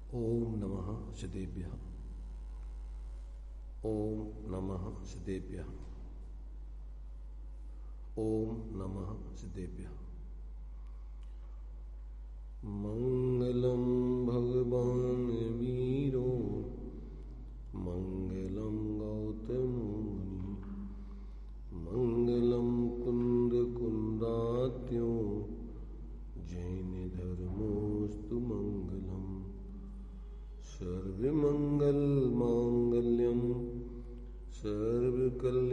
ओम नमः सिद्धेभ्यः। ओम नमः सिद्धेभ्यः। ओम नमः सिद्धेभ्यः। मंगलम भगवान वीरो मंगलम गौतम मुनि मंगलम कुंद कुंदात्यो जैन धर्मोस्तु मंगलम सर्वमंगल मांगल्यम सर्वकल्याणकारकम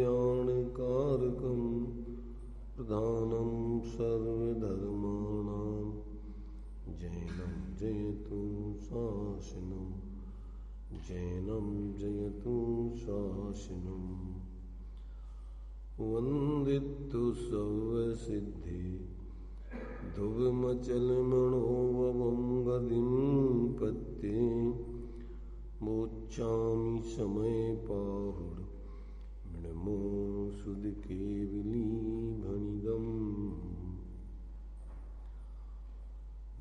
प्रधानम सर्वधर्माणां जैनं जयतु शासनम जैनं जयतु शासनम वंदितु सर्वसिद्धि ध्रुवमचलमणोवं गतिं पत्ते मोक्षामि समय पाहुड मृणमो सुध केवली भणिदम्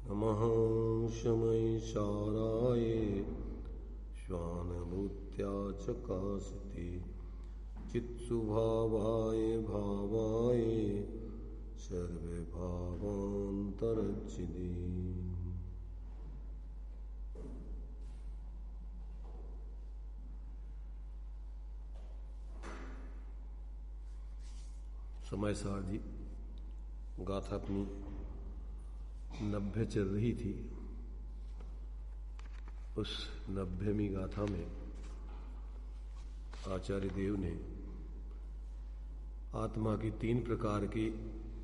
नमः शमय साराय श्वानभूत्या चकाशते चित्सुभावाय भावाय सर्वभावान्तरच्छिदे। समय सार जी गाथा अपनी 90 चल रही थी। उस 90वीं गाथा में आचार्य देव ने आत्मा की 3 प्रकार की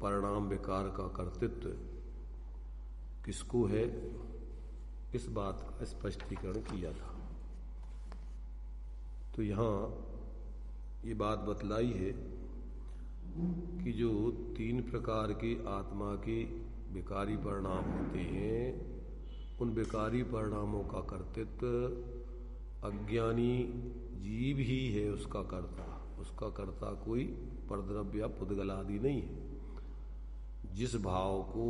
परिणाम विकार का कर्तृत्व किसको है, इस बात का स्पष्टीकरण किया था। तो यहाँ ये बात बतलाई है कि जो 3 प्रकार के आत्मा के विकारी परिणाम होते हैं, उन विकारी परिणामों का कर्तृत्व अज्ञानी जीव ही है उसका कर्ता। उसका कर्ता कोई परद्रव्य या पुद्गल आदि नहीं है। जिस भाव को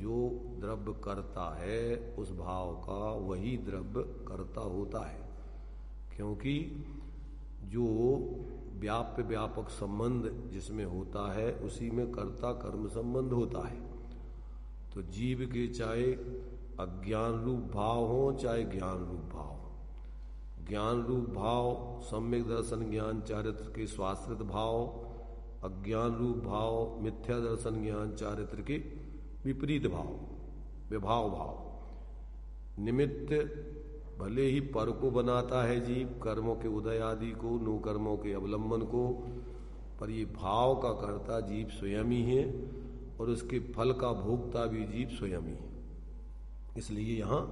जो द्रव्य करता है उस भाव का वही द्रव्य कर्ता होता है, क्योंकि जो व्याप्य व्यापक संबंध जिसमें होता है उसी में कर्ता कर्म संबंध होता है। तो जीव के चाहे अज्ञान रूप भाव हो चाहे ज्ञान रूप भाव हो, ज्ञान रूप भाव सम्यक दर्शन ज्ञान चारित्र के स्वाश्रित भाव, अज्ञान रूप भाव मिथ्या दर्शन ज्ञान चारित्र के विपरीत भाव विभाव भाव। निमित्त भले ही पर को बनाता है जीव, कर्मों के उदय आदि को, नो कर्मों के अवलंबन को, पर ये भाव का कर्ता जीव स्वयं ही है और उसके फल का भोगता भी जीव स्वयं ही है। इसलिए यहाँ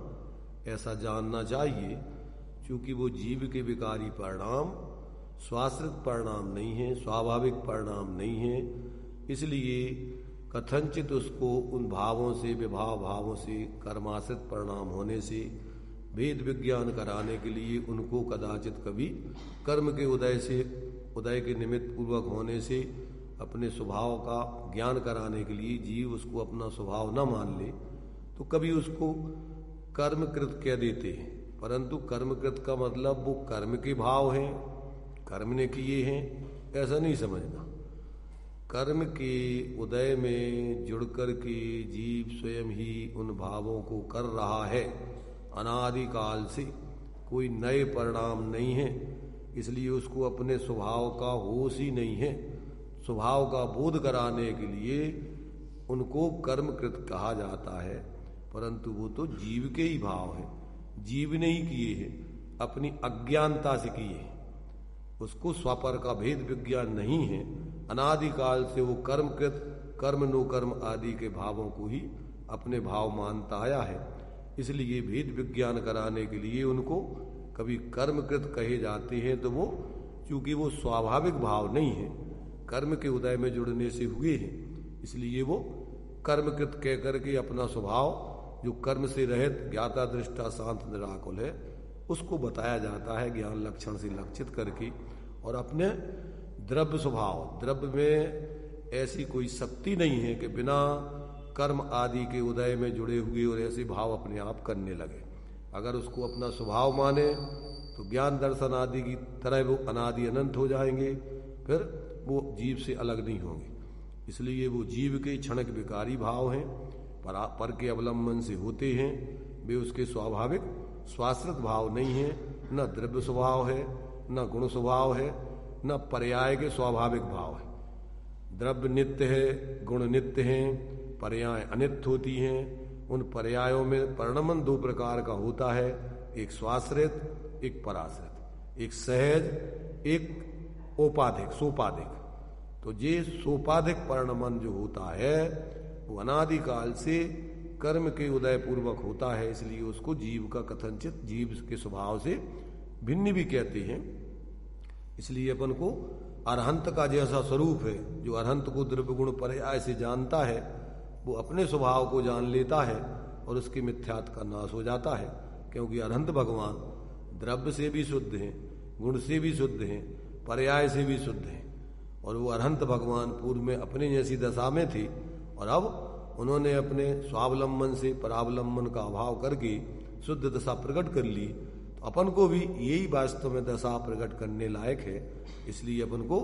ऐसा जानना चाहिए, क्योंकि वो जीव के विकारी परिणाम स्वाश्रित परिणाम नहीं है, स्वाभाविक परिणाम नहीं है। इसलिए कथनचित उसको उन भावों से, विभाव भावों से, कर्माश्रित परिणाम होने से भेद विज्ञान कराने के लिए उनको कदाचित कभी कर्म के उदय के निमित्त पूर्वक होने से अपने स्वभाव का ज्ञान कराने के लिए जीव उसको अपना स्वभाव न मान ले तो कभी उसको कर्मकृत कह देते हैं। परंतु कर्मकृत का मतलब वो कर्म के भाव हैं, कर्म ने किए हैं, ऐसा नहीं समझना। कर्म के उदय में जुड़कर के जीव स्वयं ही उन भावों को कर रहा है अनादिकाल से, कोई नए परिणाम नहीं है। इसलिए उसको अपने स्वभाव का होश ही नहीं है। स्वभाव का बोध कराने के लिए उनको कर्मकृत कहा जाता है, परंतु वो तो जीव के ही भाव है, जीव ने ही किए हैं, अपनी अज्ञानता से किए हैं। उसको स्वपर का भेद विज्ञान नहीं है। अनादिकाल से वो कर्मकृत, कर्म नो कर्म आदि के भावों को ही अपने भाव मानता आया है। इसलिए भेद विज्ञान कराने के लिए उनको कभी कर्मकृत कहे जाते हैं, तो वो चूंकि वो स्वाभाविक भाव नहीं है, कर्म के उदय में जुड़ने से हुए हैं, इसलिए वो कर्मकृत कह करके अपना स्वभाव जो कर्म से रहित ज्ञाता दृष्टा शांत निराकुल है उसको बताया जाता है ज्ञान लक्षण से लक्षित करके। और अपने द्रव्य स्वभाव, द्रव्य में ऐसी कोई शक्ति नहीं है कि बिना कर्म आदि के उदय में जुड़े हुए और ऐसे भाव अपने आप करने लगे। अगर उसको अपना स्वभाव माने तो ज्ञान दर्शन आदि की तरह वो अनादि अनंत हो जाएंगे, फिर वो जीव से अलग नहीं होंगे। इसलिए वो जीव के क्षणिक विकारी भाव हैं, पर के अवलंबन से होते हैं, वे उसके स्वाभाविक स्वाश्रित भाव नहीं हैं, न द्रव्य स्वभाव है, न गुण स्वभाव है, न पर्याय के स्वाभाविक भाव है। द्रव्य नित्य है, गुण नित्य हैं, पर्याय अनित्य होती हैं। उन पर्यायों में परिणमन दो प्रकार का होता है, एक स्वाश्रित, एक पराश्रित, एक सहज, एक औपाधिक सोपाधिक। तो ये सोपाधिक परिणमन जो होता है वो अनादिकाल से कर्म के उदय पूर्वक होता है, इसलिए उसको जीव का कथनचित जीव के स्वभाव से भिन्न भी कहते हैं। इसलिए अपन को अरहंत का जैसा स्वरूप है, जो अरहंत को द्रव्य गुण पर्याय से जानता है, वो अपने स्वभाव को जान लेता है और उसके मिथ्यात्व का नाश हो जाता है। क्योंकि अरहंत भगवान द्रव्य से भी शुद्ध हैं, गुण से भी शुद्ध हैं, पर्याय से भी शुद्ध हैं। और वो अरहंत भगवान पूर्व में अपने जैसी दशा में थे और अब उन्होंने अपने स्वावलंबन से परावलंबन का अभाव करके शुद्ध दशा प्रकट कर ली। तो अपन को भी यही वास्तव में दशा प्रकट करने लायक है। इसलिए अपन को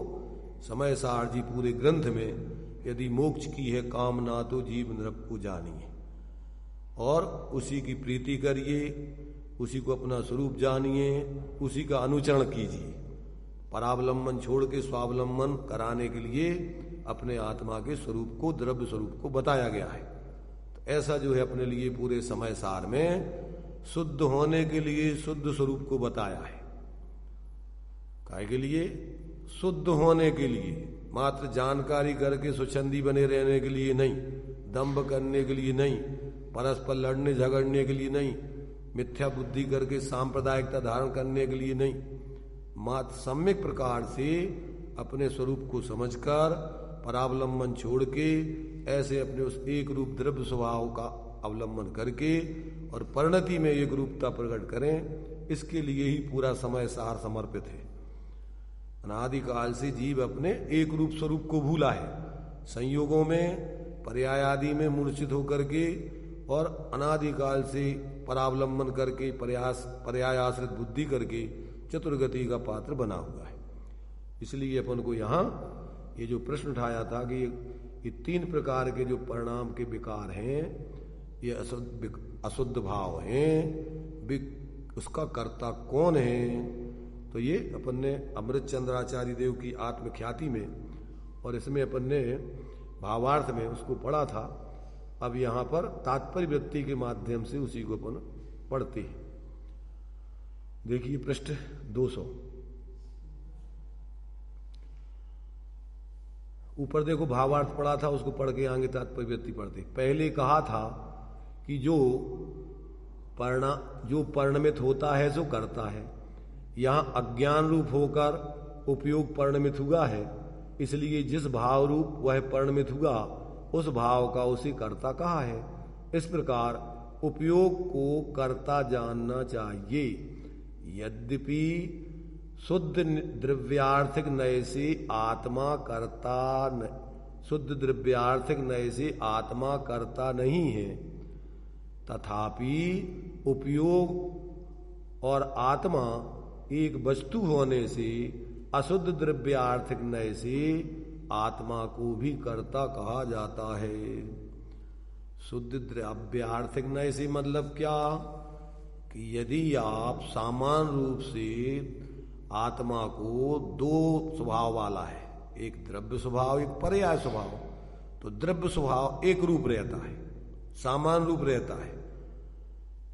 समय सार जी पूरे ग्रंथ में यदि मोक्ष की है कामना तो जीव नरक को जानिए और उसी की प्रीति करिए, उसी को अपना स्वरूप जानिए, उसी का अनुचरण कीजिए। परावलंबन छोड़ के स्वावलंबन कराने के लिए अपने आत्मा के स्वरूप को, द्रव्य स्वरूप को बताया गया है। तो ऐसा जो है अपने लिए पूरे समय सार में शुद्ध होने के लिए शुद्ध स्वरूप को बताया है। काहे के लिए? शुद्ध होने के लिए, मात्र जानकारी करके स्वच्छंदी बने रहने के लिए नहीं, दंभ करने के लिए नहीं, परस्पर लड़ने झगड़ने के लिए नहीं, मिथ्या बुद्धि करके सांप्रदायिकता धारण करने के लिए नहीं, मात्र सम्यक प्रकार से अपने स्वरूप को समझकर परावलंबन छोड़ के ऐसे अपने उस एक रूप द्रव्य स्वभाव का अवलंबन करके और परिणति में एक रूपता प्रकट करें, इसके लिए ही पूरा समय सार समर्पित है। अनादिकाल से जीव अपने एक रूप स्वरूप को भूला है, संयोगों में पर्याय आदि में मूर्छित होकर के और अनादिकाल से परावलंबन करके पर्याय आश्रित बुद्धि करके चतुर्गति का पात्र बना हुआ है। इसलिए अपन को यहाँ ये जो प्रश्न उठाया था कि ये तीन प्रकार के जो परिणाम के विकार हैं, ये अशुद्ध भाव हैं, उसका कर्ता कौन है? तो ये अपन ने अमृत चंद्राचार्य देव की आत्मख्याति में और इसमें अपन ने भावार्थ में उसको पढ़ा था। अब यहाँ पर तात्पर्य वृत्ति के माध्यम से उसी को अपन पढ़ते हैं। देखिए पृष्ठ 200 ऊपर देखो, भावार्थ पढ़ा था, उसको पढ़ के आगे तात्पर्य वृत्ति पढ़ते। पहले कहा था कि जो परिणमित होता है सो करता है। यहां अज्ञान रूप होकर उपयोग परिणमित हुआ है, इसलिए जिस भाव रूप वह परिणमित हुआ उस भाव का उसे कर्ता कहा है। इस प्रकार उपयोग को कर्ता जानना चाहिए। यद्यपि शुद्ध द्रव्यार्थिक नय से आत्मा कर्ता शुद्ध द्रव्यार्थिक नय से आत्मा कर्ता नहीं है, तथापि उपयोग और आत्मा एक वस्तु होने से अशुद्ध द्रव्यार्थिक नय से आत्मा को भी कर्ता कहा जाता है। शुद्ध द्रव्यार्थिक नय से मतलब क्या? कि यदि आप समान रूप से आत्मा को दो स्वभाव वाला है, एक द्रव्य स्वभाव, एक पर्याय स्वभाव, तो द्रव्य स्वभाव एक रूप रहता है, समान रूप रहता है,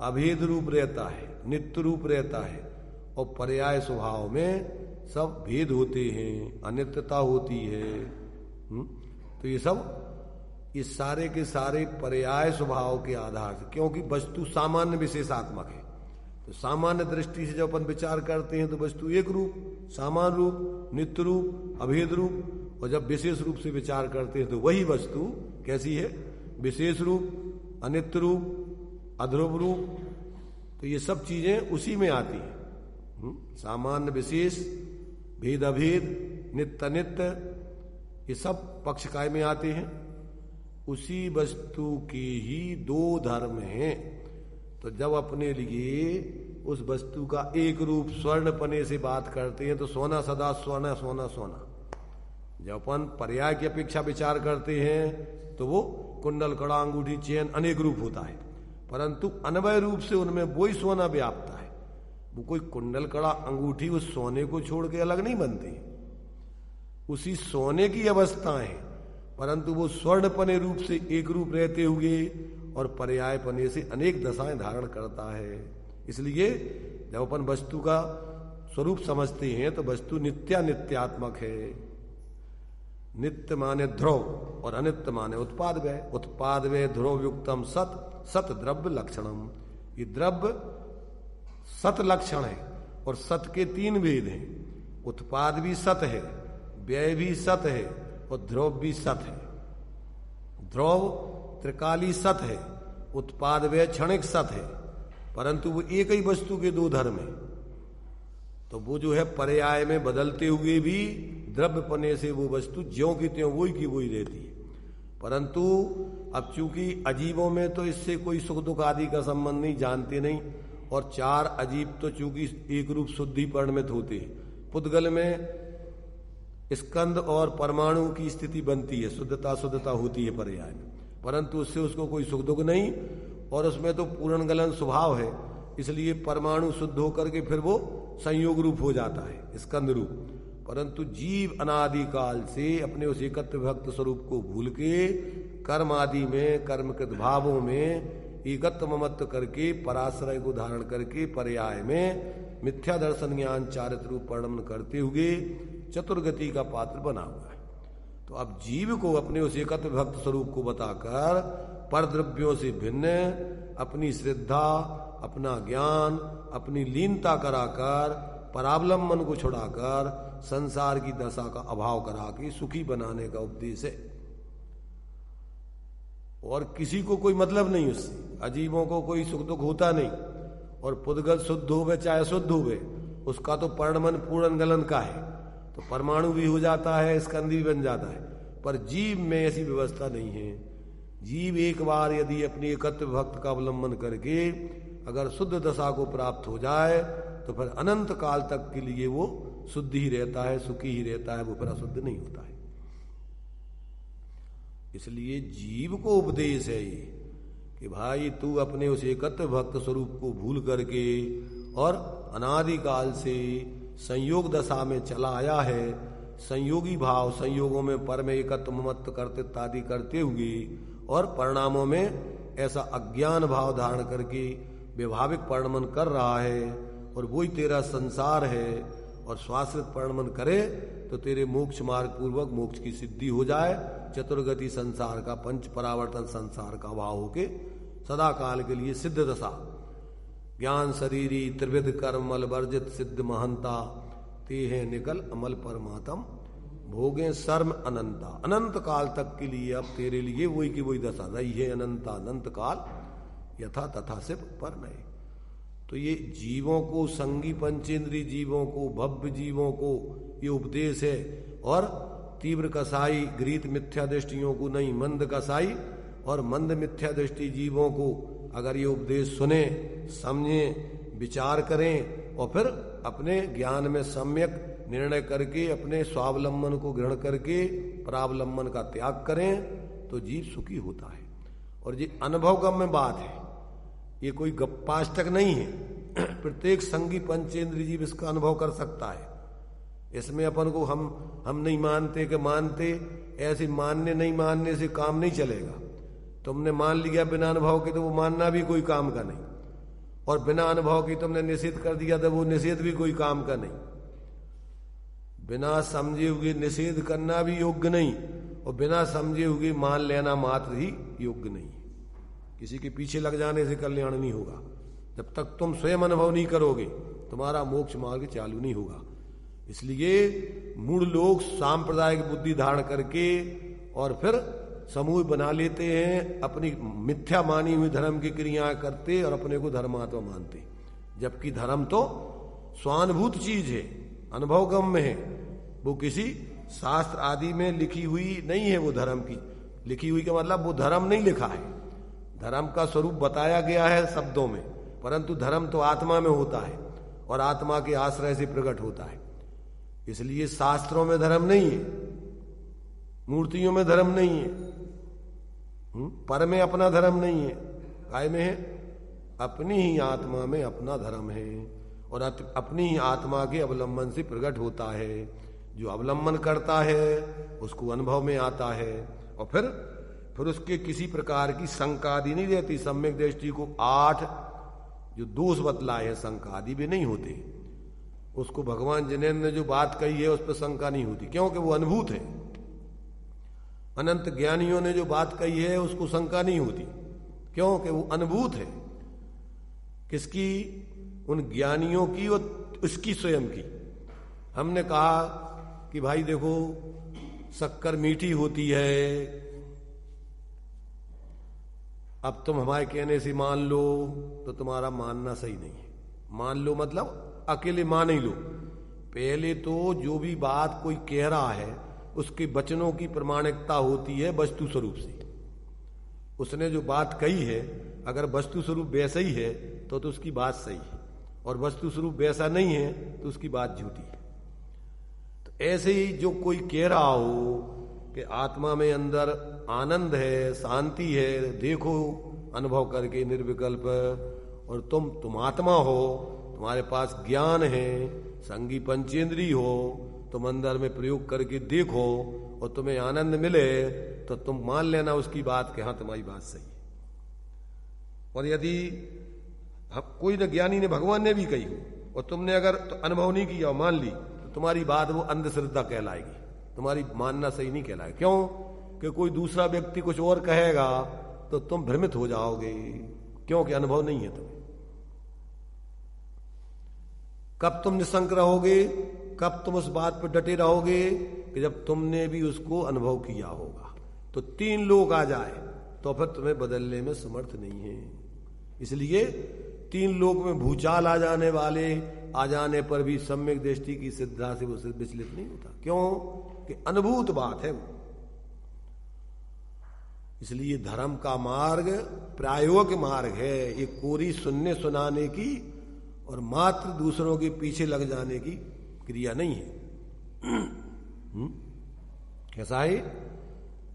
अभेद रूप रहता है, नित्य रूप रहता है, और पर्याय स्वभाव में सब भेद होते हैं, अनित्यता होती है। तो ये सारे के सारे पर्याय स्वभाव के आधार से, क्योंकि वस्तु सामान्य विशेषात्मक है, तो सामान्य दृष्टि से जब अपन विचार करते हैं तो वस्तु एक रूप, समान रूप, नित्य रूप, अभेद रूप, और जब विशेष रूप से विचार करते हैं तो वही वस्तु कैसी है? विशेष रूप, अनित्य रूप, अध्रुव रूप। तो ये सब चीजें उसी में आती हैं, सामान्य विशेष, भेद अभेद, नित्य अनित्य, ये सब पक्ष काय में आते हैं। उसी वस्तु के ही दो धर्म हैं, तो जब अपने लिए उस वस्तु का एक रूप स्वर्ण पने से बात करते हैं तो सोना सदा सोना सोना सोना। जब अपन पर्याय की अपेक्षा विचार करते हैं तो वो कुंडल कड़ा अंगूठी चेन अनेक रूप होता है, परंतु अन्वय रूप से उनमें वही सोना व्याप्ता है। वो कोई कुंडल कड़ा अंगूठी उस सोने को छोड़ के अलग नहीं बनती, उसी सोने की अवस्थाएं, परंतु वो स्वर्ण पने रूप से एक रूप रहते हुए और पर्याय पने से अनेक दशाएं धारण करता है। इसलिए जब अपन वस्तु का स्वरूप समझते हैं तो वस्तु नित्यात्मक है। नित्य माने ध्रुव और अनित्य माने उत्पाद व्यय। उत्पाद व्यय ध्रुव युक्तम सत सत द्रव्य लक्षणम। ये द्रव्य सत लक्षण है और सत के तीन भेद हैं। उत्पाद भी सत है, व्यय भी सत है और ध्रुव भी सत है। ध्रुव त्रिकाली सत है, उत्पाद व्यय क्षणिक सत है, परंतु वो एक ही वस्तु के दो धर्म है। तो वो जो है पर्याय में बदलते हुए भी द्रव्य पने से वो वस्तु ज्यों की त्यों वही की वही रहती है। परंतु अब चूंकि अजीबों में तो इससे कोई सुख दुख आदि का संबंध नहीं, जानते नहीं, और चार अजीब तो चूंकि एक रूप शुद्धि परिणमित होते हैं। पुद्गल में स्कंद और परमाणु की स्थिति बनती है, शुद्धता शुद्धता होती है पर्याय में, परंतु उससे उसको कोई सुख दुख नहीं, और उसमें तो पूर्ण गलन स्वभाव है, इसलिए परमाणु शुद्ध होकर के फिर वो संयोग रूप हो जाता है, स्कंद रूप। परंतु जीव अनादिकाल से अपने उस एकत्व भक्त स्वरूप को भूल के कर्म आदि में कर्मकृत भावों में एकत्व ममत्व करके पराश्रय को धारण करके पर्याय में मिथ्या दर्शन ज्ञान चारित्र रूप परिणमन करते हुए चतुर्गति का पात्र बना हुआ है। तो अब जीव को अपने उस एकत्व भक्त स्वरूप को बताकर पर द्रव्यों से भिन्न अपनी श्रद्धा, अपना ज्ञान, अपनी लीनता कराकर परावलंबन को छुड़ाकर संसार की दशा का अभाव करा के सुखी बनाने का उपदेश है। और किसी को कोई मतलब नहीं उससे, अजीबों को कोई सुख दुख होता नहीं, और पुद्गल शुद्ध होवे चाहे शुद्ध होवे, उसका तो परिणमन पूर्ण गलन का है, तो परमाणु भी हो जाता है, स्कंदी भी बन जाता है। पर जीव में ऐसी व्यवस्था नहीं है। जीव एक बार यदि अपनी एकत्व भक्त का अवलंबन करके अगर शुद्ध दशा को प्राप्त हो जाए तो फिर अनंत काल तक के लिए वो शुद्ध ही रहता है, सुखी ही रहता है, वो फिर अशुद्ध नहीं होता है। इसलिए जीव को उपदेश है ये कि भाई तू अपने उस एकत्व भक्त स्वरूप को भूल करके और अनादिकाल से संयोग दशा में चला आया है, संयोगी भाव संयोगों में पर में एकत्व ममत्व करते आदि करते हुए और परिणामों में ऐसा अज्ञान भाव धारण करके व्यभाविक परिणमन कर रहा है, और वही तेरा संसार है। और स्वाश्रित परिणमन करे तो तेरे मोक्ष मार्ग पूर्वक मोक्ष की सिद्धि हो जाए, चतुर्गति संसार का पंच परावर्तन संसार का भाव होके सदा काल के लिए सिद्ध दशा ज्ञान शरीरी त्रिविध कर्म मल वर्जित सिद्ध महंता ते है निकल अमल परमात्म भोगे शर्म अनंता। अनंत काल तक के लिए अब तेरे लिए वही की वही दशा रही है, अनंता अनंत काल यथा तथा से पर नहीं। तो ये जीवों को, संगी पंचेंद्री जीवों को, भव्य जीवों को ये उपदेश है। और तीव्र कसाई गृहीत मिथ्या दृष्टियों को नहीं, मंद कसाई और मंद मिथ्या दृष्टि जीवों को अगर ये उपदेश सुने, समझें, विचार करें और फिर अपने ज्ञान में सम्यक निर्णय करके अपने स्वावलंबन को ग्रहण करके परावलंबन का त्याग करें तो जीव सुखी होता है। और ये अनुभवगम्य बात है, ये कोई गप्पाष्टक नहीं है। प्रत्येक संगी पंचेंद्रिय जीव इसका अनुभव कर सकता है। इसमें अपन को हम नहीं मानते कि मानते, ऐसे मानने नहीं मानने से काम नहीं चलेगा। तुमने मान लिया बिना अनुभव के तो वो मानना भी कोई काम का नहीं, और बिना अनुभव के तुमने निषेध कर दिया तो वो निषेध भी कोई काम का नहीं। बिना समझे हुए निषेध करना भी योग्य नहीं, और बिना समझे हुए मान लेना मात्र ही योग्य नहीं। किसी के पीछे लग जाने से कल्याण नहीं होगा। जब तक तुम स्वयं अनुभव नहीं करोगे तुम्हारा मोक्ष मार्ग चालू नहीं होगा। इसलिए मूल लोग सांप्रदायिक बुद्धि धारण करके और फिर समूह बना लेते हैं, अपनी मिथ्या मानी हुई धर्म की क्रियाएं करते और अपने को धर्मात्मा मानते, जबकि धर्म तो स्वानुभूत चीज है, अनुभवगम्य है। वो किसी शास्त्र आदि में लिखी हुई नहीं है। वो धर्म की लिखी हुई का मतलब वो धर्म नहीं लिखा है। धर्म का स्वरूप बताया गया है शब्दों में, परंतु धर्म तो आत्मा में होता है और आत्मा के आश्रय से प्रकट होता है। इसलिए शास्त्रों में धर्म नहीं है, मूर्तियों में धर्म नहीं है, पर में अपना धर्म नहीं है। काय में है? अपनी ही आत्मा में अपना धर्म है और अपनी ही आत्मा के अवलंबन से प्रकट होता है। जो अवलंबन करता है उसको अनुभव में आता है और फिर उसके किसी प्रकार की शंका आदि नहीं रहती। सम्यक दृष्टि को 8 जो दोष बतलाए हैं शंका आदि भी नहीं होते। उसको भगवान जिनेन्द्र ने जो बात कही है उस पर शंका नहीं होती, क्योंकि वो अनुभूत है। अनंत ज्ञानियों ने जो बात कही है उसको शंका नहीं होती, क्योंकि वो अनुभूत है। किसकी? उन ज्ञानियों की और उसकी स्वयं की। हमने कहा कि भाई देखो शक्कर मीठी होती है, अब तुम हमारे कहने से मान लो, तो तुम्हारा मानना सही नहीं है। मान लो मतलब अकेले मान ही लो। पहले तो जो भी बात कोई कह रहा है उसके वचनों की प्रमाणिकता होती है वस्तु स्वरूप से। उसने जो बात कही है अगर वस्तु स्वरूप वैसा ही है तो उसकी बात सही है, और वस्तु स्वरूप वैसा नहीं है तो उसकी बात झूठी है। तो ऐसे ही जो कोई कह रहा हो कि आत्मा में अंदर आनंद है, शांति है, देखो अनुभव करके निर्विकल्प, और तुम आत्मा हो, तुम्हारे पास ज्ञान है, संगी पंचेंद्री हो, तुम अंदर में प्रयोग करके देखो और तुम्हें आनंद मिले तो तुम मान लेना उसकी बात कि हाँ तुम्हारी बात सही है। और यदि कोई न ज्ञानी ने, भगवान ने भी कही हो और तुमने अगर तो अनुभव नहीं किया और मान ली तो तुम्हारी बात वो अंधश्रद्धा कहलाएगी, तुम्हारी मानना सही नहीं कहलाएगा। क्यों? कि कोई दूसरा व्यक्ति कुछ और कहेगा तो तुम भ्रमित हो जाओगे, क्योंकि अनुभव नहीं है तुम्हें। कब तुम निशंक रहोगे, कब तुम उस बात पर डटे रहोगे कि जब तुमने भी उसको अनुभव किया होगा। तो 3 लोग आ जाए तो फिर तुम्हें बदलने में समर्थ नहीं है। इसलिए 3 लोग में भूचाल आ जाने वाले आ जाने पर भी सम्यक दृष्टि की सिद्धा से वो विचलित नहीं होता। क्यों? कि अनुभूत बात है वो। इसलिए धर्म का मार्ग प्रायोगिक मार्ग है, ये कोरी सुनने सुनाने की और मात्र दूसरों के पीछे लग जाने की क्रिया नहीं है। कैसा है?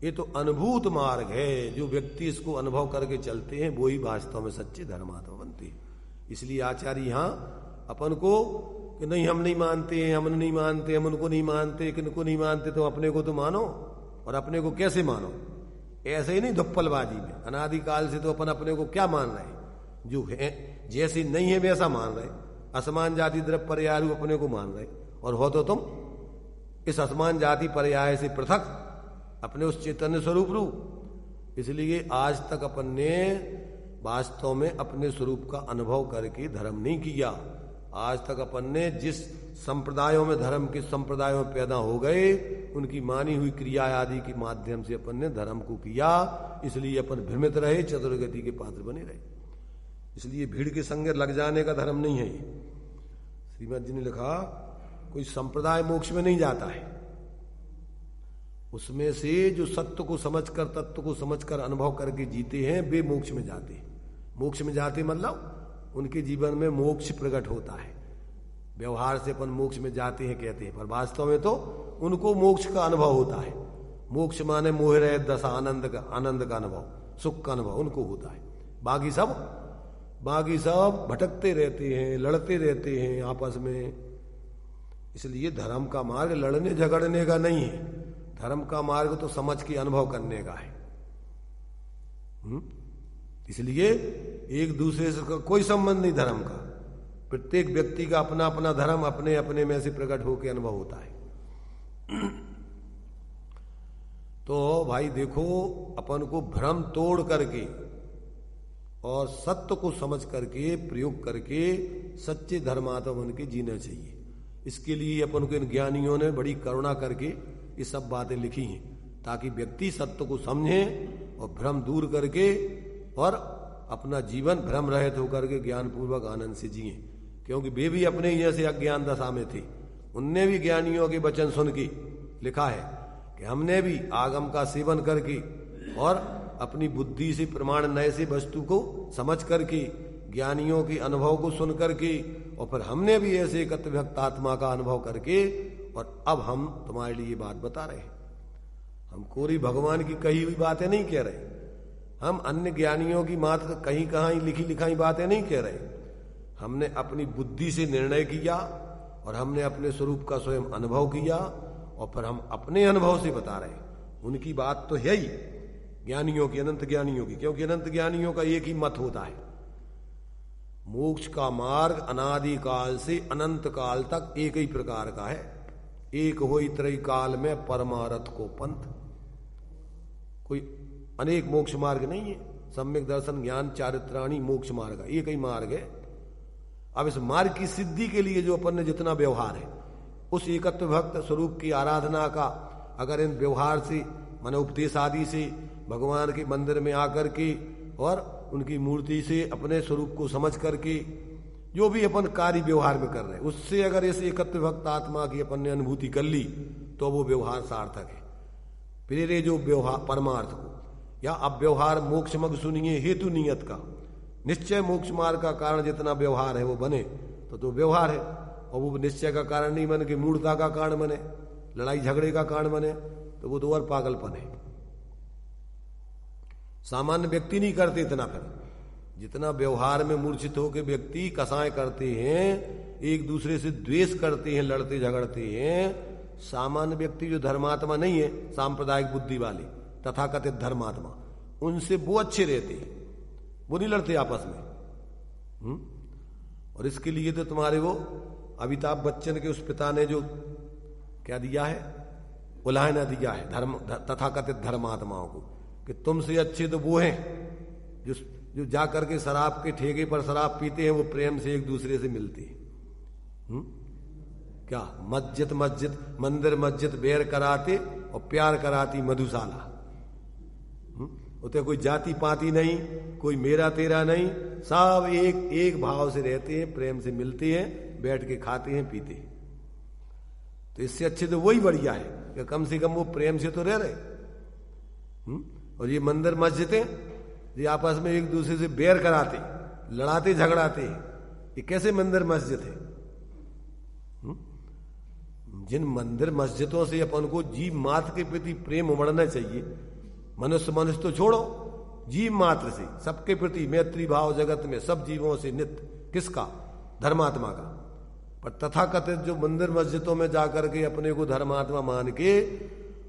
ये तो अनुभूत मार्ग है। जो व्यक्ति इसको अनुभव करके चलते हैं वो ही वास्तव में सच्चे धर्मात्मा बनते हैं। इसलिए आचार्य यहां अपन को कि नहीं हम नहीं मानते हैं, हम नहीं मानते, हम उनको नहीं मानते, किनको नहीं मानते, तो अपने को तो मानो। और अपने को कैसे मानो? ऐसे ही नहीं धुप्पलबाजी में। अनादिकाल से तो अपन अपने को क्या मान रहे हैं? जो है जैसी नहीं है वैसा मान रहे। असमान जाति द्रव्य पर्याय अपने को मान रहे, और हो तो तुम इस असमान जाति पर्याय से पृथक अपने उस चैतन्य स्वरूप रूप। इसलिए आज तक अपन ने वास्तव में अपने स्वरूप का अनुभव करके धर्म नहीं किया। आज तक अपन ने जिस संप्रदायों में, धर्म के संप्रदायों में पैदा हो गए, उनकी मानी हुई क्रिया आदि के माध्यम से अपन ने धर्म को किया। इसलिए अपन भ्रमित रहे, चतुर्गति के पात्र बने रहे। इसलिए भीड़ के संग लग जाने का धर्म नहीं है ये। श्रीमद जी ने लिखा कोई संप्रदाय मोक्ष में नहीं जाता है। उसमें से जो सत्य को समझकर, तत्व को समझकर अनुभव करके जीते हैं वे मोक्ष में जाते हैं। मोक्ष में जाते मतलब उनके जीवन में मोक्ष प्रकट होता है। व्यवहार से अपन मोक्ष में जाते हैं कहते हैं, पर वास्तव में तो उनको मोक्ष का अनुभव होता है। मोक्ष माने मोह रहे दशा, आनंद का अनुभव, सुख का अनुभव उनको होता है। बाकी सब भटकते रहते हैं, लड़ते रहते हैं आपस में। इसलिए धर्म का मार्ग लड़ने झगड़ने का नहीं है। धर्म का मार्ग तो समझ के अनुभव करने का है। इसलिए एक दूसरे से कोई संबंध नहीं धर्म का। प्रत्येक व्यक्ति का अपना अपना धर्म अपने अपने में से प्रकट होकर अनुभव होता है। तो भाई देखो, अपन को भ्रम तोड़ करके और सत्य को समझ करके प्रयोग करके सच्चे धर्मात्मा बन के जीना चाहिए। इसके लिए अपन को इन ज्ञानियों ने बड़ी करुणा करके ये सब बातें लिखी हैं, ताकि व्यक्ति सत्य को समझे और भ्रम दूर करके और अपना जीवन भ्रम रहित होकर के ज्ञान पूर्वक आनंद से जिए। क्योंकि वे भी अपने ही जैसे अज्ञान दशा में थे। उनने भी ज्ञानियों के वचन सुन के लिखा है कि हमने भी आगम का सेवन करके और अपनी बुद्धि से प्रमाण नए से वस्तु को समझ करके ज्ञानियों के अनुभव को सुन करके, और फिर हमने भी ऐसे एकत्व भक्त आत्मा का अनुभव करके, और अब हम तुम्हारे लिए ये बात बता रहे हैं। हम कोई भगवान की कही हुई बातें नहीं कह रहे, हम अन्य ज्ञानियों की मात्र कहीं कहाँ लिखी लिखाई बातें नहीं कह रहे। हमने अपनी बुद्धि से निर्णय किया और हमने अपने स्वरूप का स्वयं अनुभव किया, और फिर हम अपने अनुभव से बता रहे हैं। उनकी बात तो है ही ज्ञानियों की, अनंत ज्ञानियों की, क्योंकि अनंत ज्ञानियों का एक ही मत होता है, मोक्ष का मार्ग अनादि काल से अनंत काल तक एक ही प्रकार का है। एक होई त्रय काल में परमारथ को पंथ। कोई अनेक मोक्ष मार्ग नहीं है। सम्यक दर्शन ज्ञान चारित्राणी मोक्ष मार्ग, एक ही मार्ग है। अब इस मार्ग की सिद्धि के लिए जो अपन ने जितना व्यवहार है, उस एकत्व भक्त स्वरूप की आराधना का अगर इन व्यवहार से, मन उपदेश आदि से, भगवान के मंदिर में आकर के और उनकी मूर्ति से अपने स्वरूप को समझ करके जो भी अपन कार्य व्यवहार में कर रहे हैं, उससे अगर इस एकत्व भक्त आत्मा की अपन ने अनुभूति कर ली तो वो व्यवहार सार्थक है। प्रेरे जो व्यवहार परमार्थ को, या अब व्यवहार मोक्ष मग सुनिए हेतु नियत का, निश्चय मोक्ष मार्ग का कारण जितना व्यवहार है वो बने तो व्यवहार है, और वो निश्चय का कारण नहीं बने कि मूढ़ता का कारण बने, लड़ाई झगड़े का कारण बने, तो वो तो और पागलपन है। सामान्य व्यक्ति नहीं करते इतना। फिर जितना व्यवहार में मूर्छित होकर व्यक्ति कसाय करते हैं, एक दूसरे से द्वेष करते हैं, लड़ते झगड़ते हैं, सामान्य व्यक्ति जो धर्मात्मा नहीं है, सांप्रदायिक बुद्धि वाले तथाकथित धर्मात्मा, उनसे वो अच्छे रहते हैं, वो नहीं लड़ते आपस में। और इसके लिए तो तुम्हारे वो अमिताभ बच्चन के उस पिता ने जो क्या दिया है, उलाहना दिया है धर्म तथाकथित धर्मात्माओं को, कि तुमसे अच्छे तो वो हैं जो जा करके शराब के ठेके पर शराब पीते हैं, वो प्रेम से एक दूसरे से मिलते हैं। क्या मस्जिद मस्जिद मंदिर मस्जिद बैर कराते और प्यार कराती मधुशाला। उते कोई जाति पाति नहीं, कोई मेरा तेरा नहीं, सब एक भाव से रहते हैं, प्रेम से मिलते हैं, बैठ के खाते हैं पीते हैं। तो इससे अच्छे तो वही बढ़िया है कि कम से कम वो प्रेम से तो रह रहे। और ये मंदिर मस्जिदें ये आपस में एक दूसरे से बैर कराते, लड़ाते झगड़ाते, ये कैसे मंदिर मस्जिद है? जिन मंदिर मस्जिदों से अपन को जीव मात्र के प्रति प्रेम उमड़ना चाहिए, मनुष्य तो छोड़ो, जीव मात्र से सबके प्रति मैत्री भाव जगत में सब जीवों से नित्य, किसका? धर्मात्मा का। पर तथाकथित जो मंदिर मस्जिदों में जाकर के अपने को धर्मात्मा मान के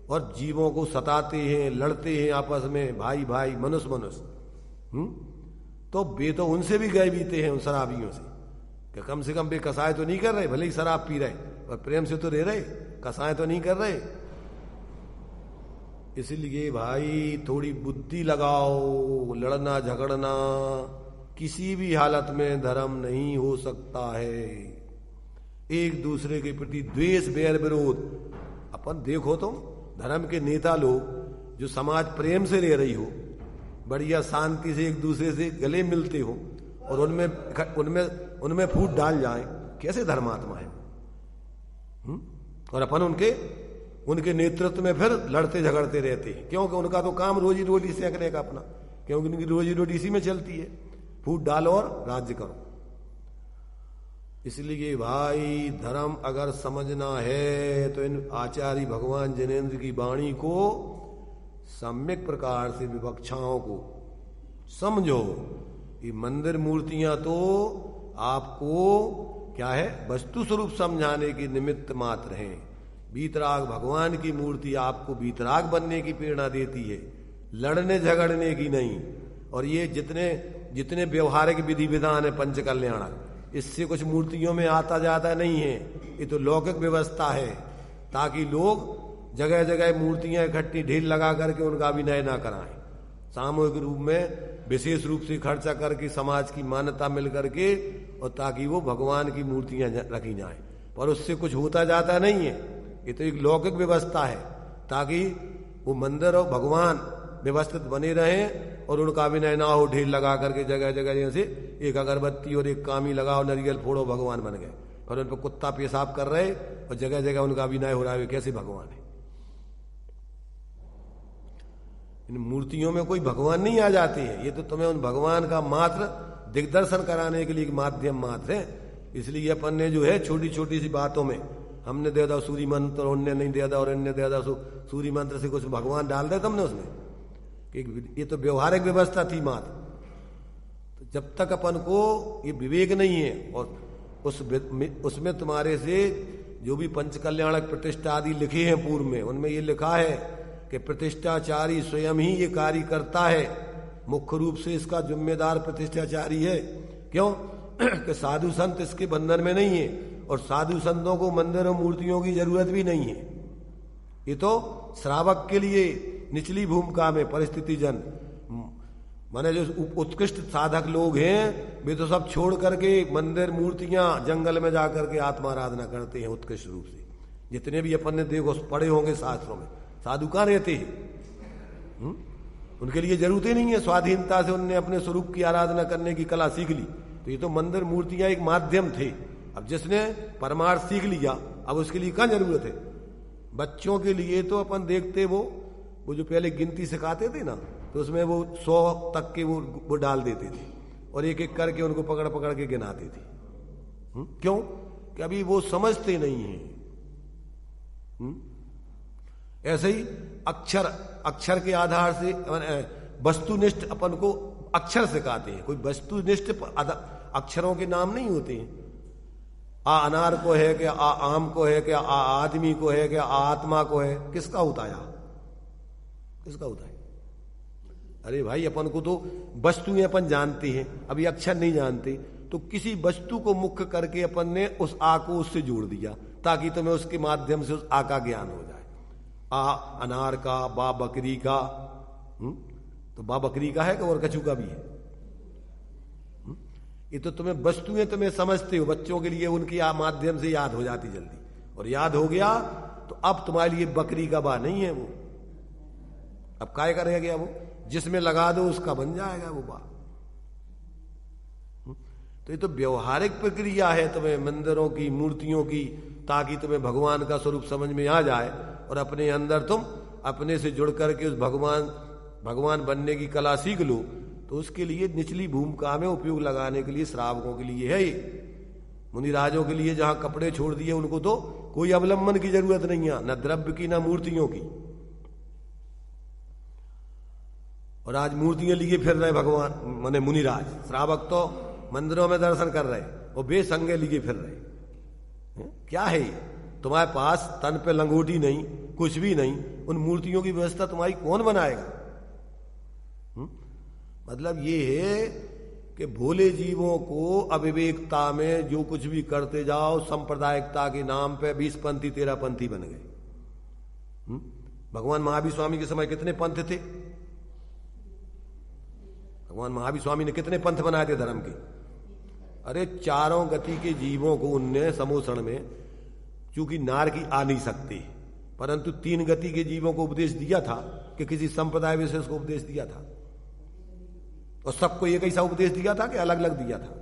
और जीवों को सताते हैं, लड़ते हैं आपस में, भाई भाई मनुष्य तो वे तो उनसे भी गए बीते हैं उन शराबियों से, कि कम से कम वे कसाय तो नहीं कर रहे, भले ही शराब पी रहे पर प्रेम से तो रह रहे, कसाय तो नहीं कर रहे। इसलिए भाई थोड़ी बुद्धि लगाओ, लड़ना झगड़ना किसी भी हालत में धर्म नहीं हो सकता है। एक दूसरे के प्रति द्वेष बैर विरोध, अपन देखो तुम धर्म के नेता लोग जो समाज प्रेम से रह रही हो, बढ़िया शांति से एक दूसरे से गले मिलते हो, और उनमें फूट डाल जाए, कैसे धर्मात्मा है? और अपन उनके नेतृत्व में फिर लड़ते झगड़ते रहते हैं, क्योंकि उनका तो काम रोजी रोटी सेंकने का अपना, क्योंकि उनकी रोजी रोटी इसी में चलती है, फूट डालो और राज्य करो। इसलिए भाई धर्म अगर समझना है तो इन आचार्य भगवान जिनेन्द्र की वाणी को सम्यक प्रकार से विवक्षाओं को समझो। ये मंदिर मूर्तियां तो आपको क्या है, वस्तु स्वरूप समझाने के निमित्त मात्र हैं। बीतराग भगवान की मूर्ति आपको बीतराग बनने की प्रेरणा देती है, लड़ने झगड़ने की नहीं। और ये जितने व्यवहारिक विधि विधान है पंच कल्याणक, इससे कुछ मूर्तियों में आता जाता नहीं है। ये तो लौकिक व्यवस्था है, ताकि लोग जगह जगह मूर्तियां इकट्ठी ढेर लगा करके उनका अभिनय ना कराएं, सामूहिक रूप में विशेष रूप से खर्चा करके समाज की मान्यता मिल करके, और ताकि वो भगवान की मूर्तियां रखी जाएं, पर उससे कुछ होता जाता नहीं है। ये तो एक लौकिक व्यवस्था है, ताकि वो मंदिर और भगवान व्यवस्थित बने रहें और उनका अभिनय ना हो, ढेर लगा करके जगह जगह जैसे एक अगरबत्ती और एक कामी लगाओ, नरियल फोड़ो, भगवान बन गए। पर उन पर कुत्ता पेशाब कर रहे और जगह जगह उनका अभिनय हो रहा है, कैसे भगवान है? इन मूर्तियों में कोई भगवान नहीं आ जाते हैं, ये तो तुम्हें उन भगवान का मात्र दिग्दर्शन कराने के लिए एक माध्यम मात्र है। इसलिए अपन ने जो है छोटी छोटी सी बातों में हमने दे दो सूर्य मंत्र, उनने नहीं दे दा, और इनने दे दा सूर्य मंत्र से कुछ भगवान डाल दे तुमने उसमें, कि ये तो व्यवहारिक व्यवस्था थी मात्र। तो जब तक अपन को ये विवेक नहीं है और उसमें तुम्हारे से जो भी पंचकल्याणक प्रतिष्ठा आदि लिखे हैं पूर्व में, उनमें ये लिखा है कि प्रतिष्ठाचारी स्वयं ही ये कार्य करता है, मुख्य रूप से इसका जिम्मेदार प्रतिष्ठाचारी है। क्यों कि साधु संत इसके बंधन में नहीं है, और साधु संतों को मंदिर और मूर्तियों की जरूरत भी नहीं है। ये तो श्रावक के लिए निचली भूमिका में परिस्थिति जन, माने जो उत्कृष्ट साधक लोग हैं वे तो सब छोड़ करके मंदिर मूर्तियां जंगल में जाकर के आत्माराधना करते हैं उत्कृष्ट रूप से। जितने भी अपन ने देखो पढ़े होंगे शास्त्रों में, साधु कहाँ रहते हैं? उनके लिए जरूरत ही नहीं है, स्वाधीनता से उनने अपने स्वरूप की आराधना करने की कला सीख ली। तो ये तो मंदिर मूर्तियां एक माध्यम थे। अब जिसने परमार्थ सीख लिया अब उसके लिए क्या जरूरत है? बच्चों के लिए तो अपन देखते वो जो पहले गिनती सिखाते थे ना, तो उसमें वो 100 तक के वो डाल देते थे और एक एक करके उनको पकड़ पकड़ के गिनाते थे। क्यों? कि अभी वो समझते नहीं है। ऐसे ही अक्षर के आधार से वस्तुनिष्ठ अपन को अक्षर सिखाते हैं। कोई वस्तुनिष्ठ अक्षरों के नाम नहीं होते हैं। आ अनार को है क्या, आ आम को है क्या, आ आदमी को है क्या, आ आत्मा को है, किसका होता है? किसका होता है? अरे भाई अपन को तो वस्तुएं अपन जानते हैं, अभी अक्षर नहीं जानते। तो किसी वस्तु को मुख्य करके अपन ने उस आ को उससे जोड़ दिया ताकि तुम्हें उसके माध्यम से उस आ का ज्ञान हो जाए। आ अनार का, बा बकरी का, तो बा बकरी का है और कछू का भी है। ये तो तुम्हें वस्तुएं तुम्हें समझते हो, बच्चों के लिए उनकी माध्यम से याद हो जाती जल्दी, और याद हो गया तो अब तुम्हारे लिए बकरी का बा नहीं है वो, अब काय का रह गया वो, जिसमें लगा दो उसका बन जाएगा वो बा। तो ये तो व्यवहारिक प्रक्रिया है तुम्हें मंदिरों की, मूर्तियों की, ताकि तुम्हें भगवान का स्वरूप समझ में आ जाए और अपने अंदर तुम अपने से जुड़ करके उस भगवान बनने की कला सीख लो। तो उसके लिए निचली भूमिका में उपयोग लगाने के लिए श्रावकों के लिए है ये। मुनिराजों के लिए जहां कपड़े छोड़ दिए उनको तो कोई अवलंबन की जरूरत नहीं है, न द्रव्य की न मूर्तियों की। और आज मूर्तियां लिए फिर रहे भगवान माने मुनिराज, श्रावक तो मंदिरों में दर्शन कर रहे और बेसंगे लिए फिर रहे। क्या है ये? तुम्हारे पास तन पे लंगोटी नहीं, कुछ भी नहीं, उन मूर्तियों की व्यवस्था तुम्हारी कौन बनाएगा? मतलब ये है कि भोले जीवों को अविवेकता में जो कुछ भी करते जाओ, सांप्रदायिकता के नाम पे 20 पंथी 13 पंथी बन गए। भगवान महावीर स्वामी के समय कितने पंथ थे? भगवान महावीर स्वामी ने कितने पंथ बनाए थे धर्म के? अरे चारों गति के जीवों को उनने समोषण में, चूंकि नार की आ नहीं सकते, परंतु 3 गति के जीवों को उपदेश दिया था कि किसी संप्रदाय विशेष को उपदेश दिया था, और सबको एक ऐसा उपदेश दिया था कि अलग अलग दिया था।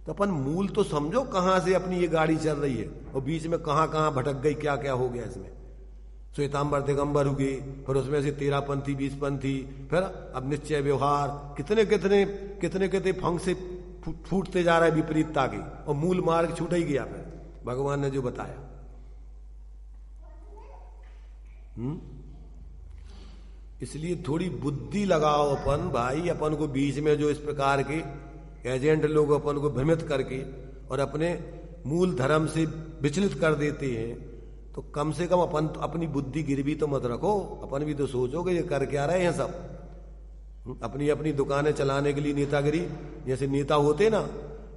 तो अपन मूल तो समझो कहां से अपनी ये गाड़ी चल रही है, और बीच में कहां कहां भटक गई, क्या क्या हो गया इसमें। श्वेतांबर दिगंबर हुए, फिर उसमें से 13 पंथी 20 पंथी, फिर अब निश्चय व्यवहार, कितने कितने कितने कितने फंग से फूटते जा रहा है विपरीतता के, और मूल मार्ग छूट ही गया फिर भगवान ने जो बताया। इसलिए थोड़ी बुद्धि लगाओ अपन भाई, अपन को बीच में जो इस प्रकार के एजेंट लोग अपन को भ्रमित करके और अपने मूल धर्म से विचलित कर देते हैं, तो कम से कम अपन अपनी बुद्धि गिरवी तो मत रखो। अपन भी तो सोचो कि ये कर क्या रहे हैं सब। अपनी अपनी दुकानें चलाने के लिए नेतागिरी, जैसे नेता होते ना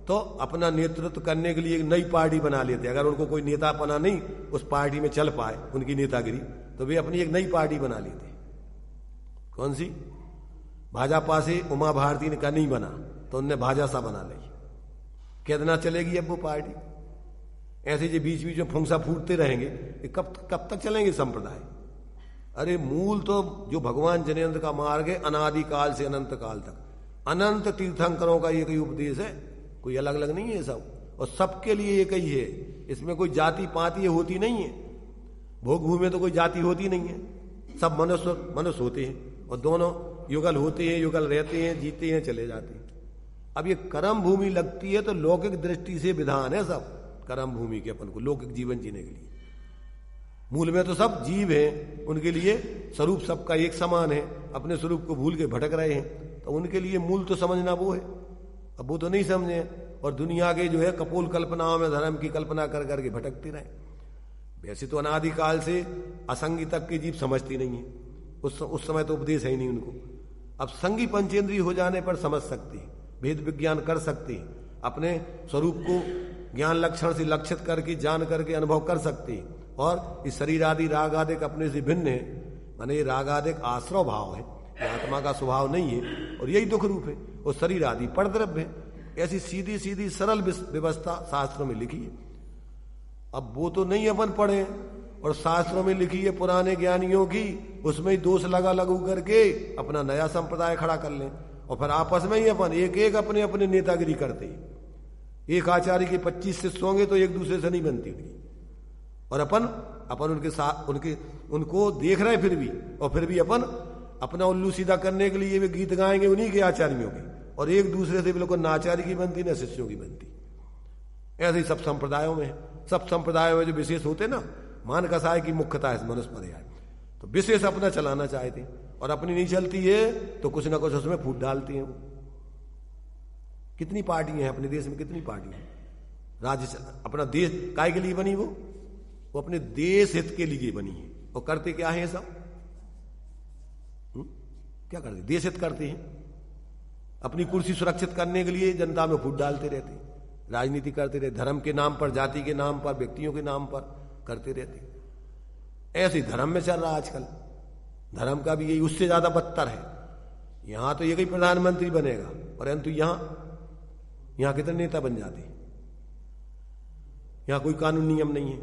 तो अपना नेतृत्व करने के लिए एक नई पार्टी बना लेते। अगर उनको कोई नेता अपना नहीं उस पार्टी में चल पाए उनकी नेतागिरी, तो वे अपनी एक नई पार्टी बना लेते। कौन सी? भाजपा से उमा भारती ने का नहीं बना तो उनने भाजपा बना ली। कितना चलेगी अब वो पार्टी? ऐसे जो बीच बीच में फुंसा फूटते रहेंगे, कब तक चलेंगे संप्रदाय? अरे मूल तो जो भगवान जनेन्द्र का मार्ग है, अनादिकाल से अनंत काल तक अनंत तीर्थंकरों का एक ही उपदेश है, कोई अलग अलग नहीं है सब, और सबके लिए एक ही है। इसमें कोई जाति पाति होती नहीं है। भोग भूमि में तो कोई जाति होती नहीं है, सब मनुष्य होते हैं, और दोनों युगल होते हैं, युगल रहते हैं, जीते हैं, चले जाते हैं। अब ये कर्म भूमि लगती है तो लौकिक दृष्टि से विधान है सब कर्म भूमि के अपन को लौकिक जीवन जीने के लिए। मूल में तो सब जीव हैं, उनके लिए स्वरूप सबका एक समान है, अपने स्वरूप को भूल के भटक रहे हैं, तो उनके लिए मूल तो समझना वो है। अब वो तो नहीं समझे और दुनिया के जो है कपोल कल्पनाओं में धर्म की कल्पना कर करके भटकते रहे। वैसे तो अनादिकाल से असंगी तक की जीव समझती नहीं है, उस समय तो उपदेश है ही नहीं उनको। अब संगी पंचेंद्रीय हो जाने पर समझ सकती है, भेद विज्ञान कर सकती है, अपने स्वरूप को ज्ञान लक्षण से लक्षित करके जान करके अनुभव कर सकती है। और इस शरीर आदि राग आदिक अपने से भिन्न है, माने ये राग आदिक आश्रव भाव है, ये आत्मा का स्वभाव नहीं है, और यही दुख रूप है। और शरीर आदि परद्रव्य है। ऐसी सीधी सीधी सरल व्यवस्था शास्त्रों में लिखी है। अब वो तो नहीं अपन पढ़े, और शास्त्रों में लिखी है पुराने ज्ञानियों की, उसमें ही दोष लगा लगू करके अपना नया संप्रदाय खड़ा कर लें, और फिर आपस में ही अपन एक एक अपने अपने नेतागिरी करते हैं। एक आचार्य के 25 शिष्य होंगे तो एक दूसरे से नहीं बनती उनकी, और अपन उनके साथ उनको देख रहे फिर भी अपन अपना उल्लू सीधा करने के लिए वे गीत गाएंगे उन्हीं के आचार्यों के, और एक दूसरे से बिल्कुल ना आचार्य की बनती ना शिष्यों की बनती। ऐसे ही सब संप्रदायों में है। सब संप्रदायों में जो विशेष होते ना, मान कसाय की मुख्यता है मनुष्य पर्याय, तो विशेष अपना चलाना चाहते हैं, और अपनी नहीं चलती है तो कुछ ना कुछ उसमें फूट डालते हैं। वो कितनी पार्टियां हैं अपने देश में, कितनी पार्टियां हैं। राज्य अपना देश काय के लिए बनी, वो अपने देश हित के लिए बनी है। और करते क्या है सब, क्या करते, देश हित करते हैं। अपनी कुर्सी सुरक्षित करने के लिए जनता में फूट डालते रहते हैं, राजनीति करते रहते, धर्म के नाम पर, जाति के नाम पर, व्यक्तियों के नाम पर करते रहते। ऐसे धर्म में चल रहा आजकल। धर्म का भी यही, उससे ज्यादा बदतर है। यहां तो ये कोई प्रधानमंत्री बनेगा, परंतु यहां कितने नेता बन जाते हैं। यहां कोई कानून नियम नहीं है,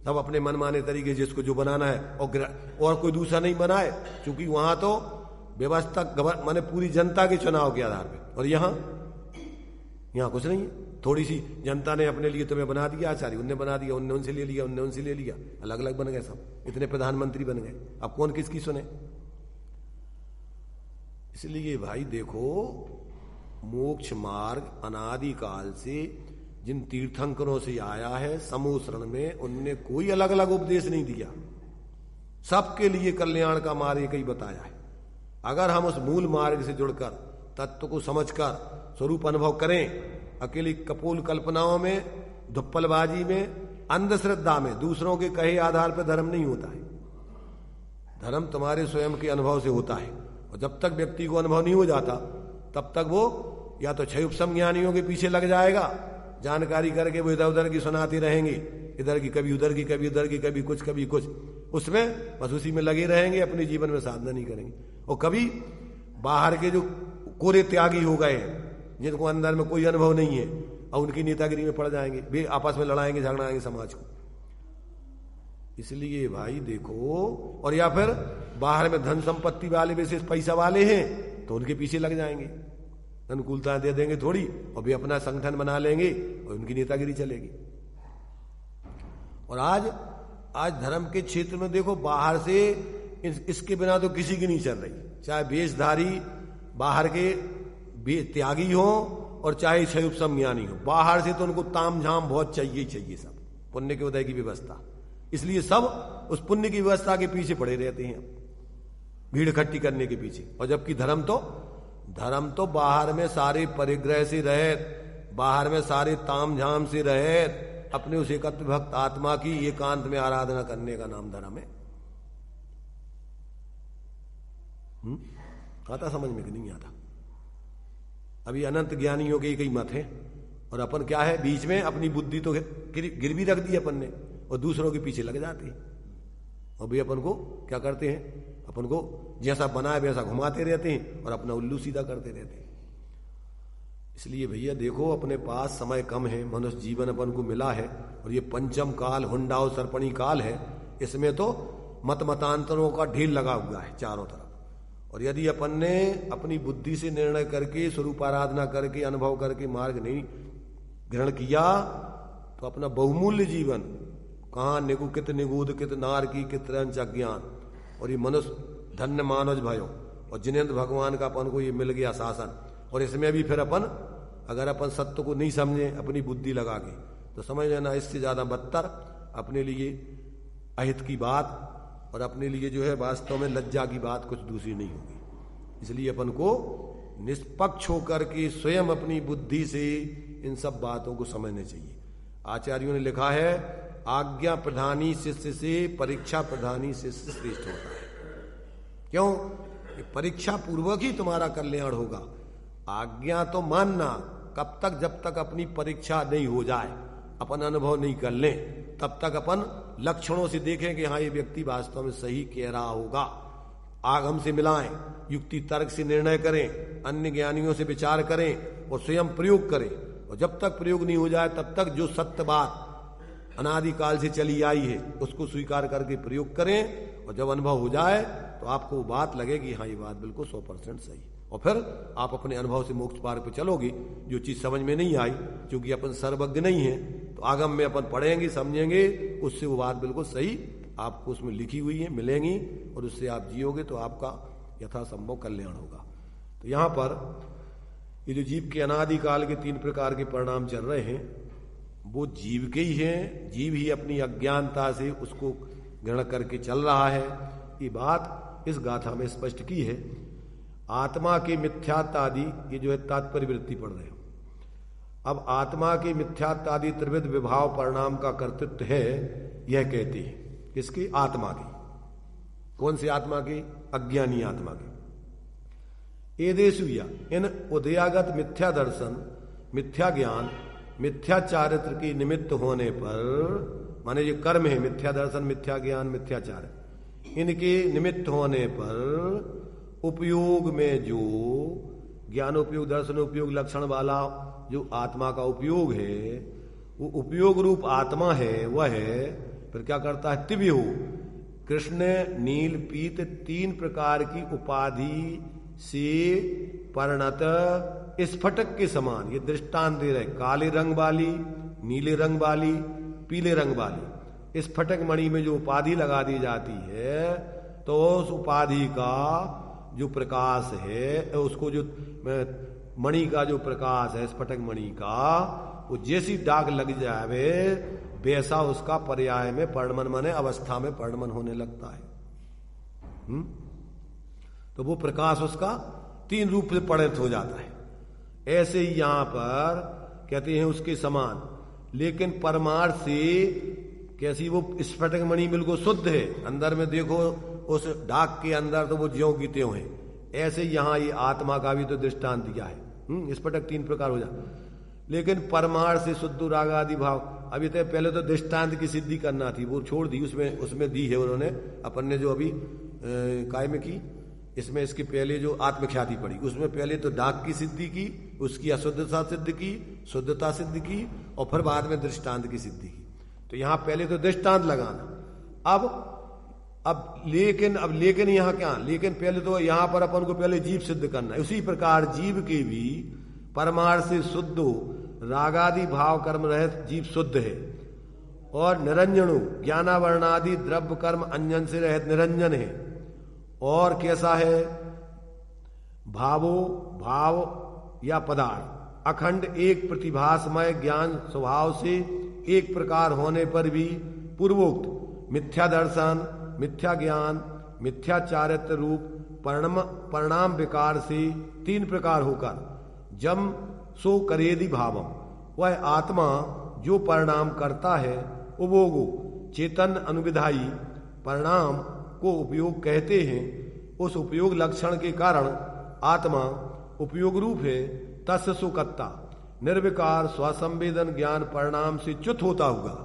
सब अपने मनमाने तरीके जिसको जो बनाना है, और कोई दूसरा नहीं बनाए, क्योंकि वहां तो व्यवस्था माने पूरी जनता के चुनाव के आधार पर। और यहां कुछ नहीं है। थोड़ी सी जनता ने अपने लिए तुम्हें बना दिया आचार्य, उनने बना दिया, उनने उनसे ले लिया, उनने उनसे ले लिया, अलग अलग बन गए सब, इतने प्रधानमंत्री बन गए। अब कौन किसकी सुने। इसलिए भाई देखो, मोक्ष मार्ग अनादिकाल से जिन तीर्थंकरों से आया है समूसरण में, उनने कोई अलग अलग उपदेश नहीं दिया, सबके लिए कल्याण का मार्ग एक ही बताया है। अगर हम उस मूल मार्ग से जुड़कर तत्व को समझकर स्वरूप अनुभव करें, अकेली कपोल कल्पनाओं में, धुप्पलबाजी में, अंधश्रद्धा में, दूसरों के कहे आधार पर धर्म नहीं होता है। धर्म तुम्हारे स्वयं के अनुभव से होता है, और जब तक व्यक्ति को अनुभव नहीं हो जाता तब तक वो या तो क्षय उपशम ज्ञानियों के पीछे लग जाएगा, जानकारी करके वो इधर उधर की सुनाते रहेंगे, इधर की कभी उधर की, कभी उधर की, कभी कुछ, उसमें बस उसी में लगे रहेंगे, अपने जीवन में साधना नहीं करेंगे। और कभी बाहर के जो कोरे त्यागी हो गए हैं, जिनको अंदर में कोई अनुभव नहीं है, और उनकी नेतागिरी में पड़ जाएंगे, वे आपस में लड़ाएंगे, झगड़ाएंगे समाज को। इसलिए भाई देखो, और या फिर बाहर में धन संपत्ति वाले, विशेष पैसा वाले हैं, तो उनके पीछे लग जाएंगे, अनुकूलता दे देंगे थोड़ी, और भी अपना संगठन बना लेंगे, और उनकी नेतागिरी चलेगी। और आज धर्म के क्षेत्र में देखो, बाहर से इसके बिना तो किसी की नहीं चल रही, चाहे वेशधारी बाहर के त्यागी हो, और चाहे क्षय उपशम ज्ञानी हो, बाहर से तो उनको ताम झाम बहुत चाहिए, सब पुण्य के उदय की व्यवस्था। इसलिए सब उस पुण्य की व्यवस्था के पीछे पड़े रहते हैं, भीड़ इकट्ठी करने के पीछे। और जबकि धर्म तो बाहर में सारे परिग्रह से रहे, बाहर में सारे ताम झाम से रहे, अपने उस एकत्व भक्त आत्मा की एकांत में आराधना करने का नाम धर्म है। आता समझ में कि नहीं आता। अभी अनंत ज्ञानियों के कई मत हैं, और अपन क्या है, बीच में अपनी बुद्धि तो गिर भी रख दी अपन ने, और दूसरों के पीछे लग जाते हैं। और भी अपन को क्या करते हैं, अपन को जैसा बनाए वैसा घुमाते रहते हैं, और अपना उल्लू सीधा करते रहते हैं। इसलिए भैया देखो, अपने पास समय कम है, मनुष्य जीवन अपन को मिला है, और ये पंचम काल, हुंडाओ सर्पणी काल है। इसमें तो मतांतरों का ढेर लगा हुआ है चारों तरफ। और यदि अपन ने अपनी बुद्धि से निर्णय करके, स्वरूप आराधना करके, अनुभव करके मार्ग नहीं ग्रहण किया, तो अपना बहुमूल्य जीवन कहाँ निगु कित निगूद कित नार की कित रंच अज्ञान, और ये मनुष्य धन्य मानव भयो, और जिनेंद्र भगवान का अपन को ये मिल गया शासन, और इसमें भी फिर अपन अगर अपन सत्य को नहीं समझे अपनी बुद्धि लगा के, तो समझ लेना इससे ज्यादा बदतर अपने लिए अहित की बात और अपने लिए जो है वास्तव में लज्जा की बात कुछ दूसरी नहीं होगी। इसलिए अपन को निष्पक्ष होकर के स्वयं अपनी बुद्धि से इन सब बातों को समझने चाहिए। आचार्यों ने लिखा है, आज्ञा प्रधानी शिष्य से परीक्षा प्रधानी शिष्य श्रेष्ठ होता है। क्यों? परीक्षा पूर्वक ही तुम्हारा कल्याण होगा। आज्ञा तो मानना कब तक, जब तक अपनी परीक्षा नहीं हो जाए, अपन अनुभव नहीं कर लें, तब तक अपन लक्षणों से देखें कि हाँ ये व्यक्ति वास्तव में सही कह रहा होगा। आगम से मिलाएं, युक्ति तर्क से निर्णय करें, अन्य ज्ञानियों से विचार करें और स्वयं प्रयोग करें। और जब तक प्रयोग नहीं हो जाए तब तक जो सत्य बात अनादिकाल से चली आई है उसको स्वीकार करके प्रयोग करें, और जब अनुभव हो जाए तो आपको वो बात लगेगी हाँ ये बात बिल्कुल 100% सही, और फिर आप अपने अनुभव से मोक्ष पार पे चलोगे। जो चीज समझ में नहीं आई, क्योंकि अपन सर्वज्ञ नहीं है, तो आगम में अपन पढ़ेंगे समझेंगे, उससे वो बात बिल्कुल सही आपको उसमें लिखी हुई है मिलेंगी, और उससे आप जियोगे तो आपका यथासंभव कल्याण होगा। तो यहां पर ये जो जीव के अनादिकाल के 3 प्रकार के परिणाम चल रहे हैं, वो जीव के ही हैं। जीव ही अपनी अज्ञानता से उसको ग्रहण करके चल रहा है। ये बात इस गाथा में स्पष्ट की है। आत्मा के मिथ्यात्वादि, ये जो है तात्पर्य वृत्ति पढ़ रहे हो। अब आत्मा के मिथ्यात्वादि त्रिविध विभाव परिणाम का कर्तृत्व है, यह कहते हैं। किसकी? आत्मा की। कौन सी आत्मा की? अज्ञानी आत्मा की। एदेषु या इन उदयागत मिथ्या दर्शन, मिथ्या ज्ञान, मिथ्या चारित्र के निमित्त होने पर, माने ये कर्म है मिथ्या दर्शन, मिथ्या ज्ञान, मिथ्या चारित्र, इनके निमित्त होने पर उपयोग में जो ज्ञान उपयोग, दर्शन उपयोग, लक्षण वाला जो आत्मा का उपयोग है, वो उपयोग रूप आत्मा है, वह है फिर क्या करता है? तिव्य हो कृष्ण नील पीत 3 प्रकार की उपाधि से परिणत स्फटिक के समान। ये दृष्टांत दे रहे, काले रंग वाली, नीले रंग वाली, पीले रंग वाली स्फटिक मणि में जो उपाधि लगा दी जाती है, तो उस उपाधि का जो प्रकाश है, उसको जो मणि का जो प्रकाश है स्फटिक मणि का, वो जैसी दाग लग जावे वैसा उसका पर्याय में परिणमन माने अवस्था में परिणमन होने लगता है। तो वो प्रकाश उसका 3 रूप से परिणत हो जाता है। ऐसे ही यहां पर कहते हैं उसके समान, लेकिन परमार्थ से कैसी? वो स्फटिक मणि बिल्कुल शुद्ध है, अंदर में देखो उस डाक के अंदर तो वो ज्यों की त्यों है। ऐसे यहां ये आत्मा का भी तो दृष्टांत दिया है। स्फटिक 3 प्रकार हो जाए, लेकिन परमार्थ से शुद्ध राग आदि भाव। अभी तो पहले तो दृष्टांत की सिद्धि करना थी, वो छोड़ दी, उसमें दी है उन्होंने। अपन ने जो अभी काय में की, इसमें इसके पहले जो आत्मख्याति पड़ी, उसमें पहले तो डाक की सिद्धि की, उसकी अशुद्धता सिद्ध की, शुद्धता सिद्ध की, और फिर बाद में दृष्टांत की सिद्धि की। तो यहां पहले तो दृष्टांत लगाना। अब लेकिन यहां क्या? लेकिन पहले तो यहां पर अपन को पहले जीव सिद्ध करना है। उसी प्रकार जीव के भी परमार्थ से शुद्ध हो, रागादि भाव कर्म रहित जीव शुद्ध है, और निरंजनो ज्ञानावर्णादि द्रव्य कर्म अंजन से रहित निरंजन है। और कैसा है? भाव या पदार्थ अखंड एक प्रतिभासमय ज्ञान स्वभाव से एक प्रकार होने पर भी पूर्वोक्त मिथ्या दर्शन, मिथ्या ज्ञान, मिथ्या चारित्र रूप परिणाम विकार से 3 प्रकार होकर जम सो करेदि भावम, वह आत्मा जो परिणाम करता है उपयोगो चेतन अनुविधायी परिणाम को उपयोग कहते हैं। उस उपयोग लक्षण के कारण आत्मा उपयोग रूप है। तस्य सुकत्ता निर्विकार स्वसंवेदन ज्ञान परिणाम से च्युत होता होगा,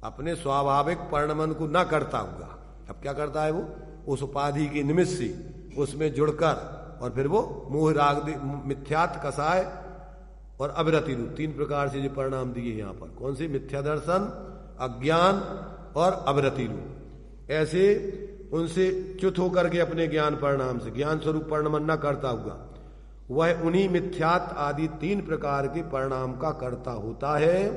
अपने स्वाभाविक परिणमन को न करता होगा। अब क्या करता है? वो उस उपाधि के निमित्त से उसमें जुड़कर, और फिर वो मोह राग मिथ्यात् कसाय और अविरति रूप 3 प्रकार से जो परिणाम दिए यहां पर। कौन से? मिथ्या दर्शन, अज्ञान और अविरति रूप। ऐसे उनसे च्युत होकर के अपने ज्ञान परिणाम से ज्ञान स्वरूप परिणमन न करता हुआ, वह उन्हीं मिथ्यात् आदि 3 प्रकार के परिणाम का कर्ता होता है,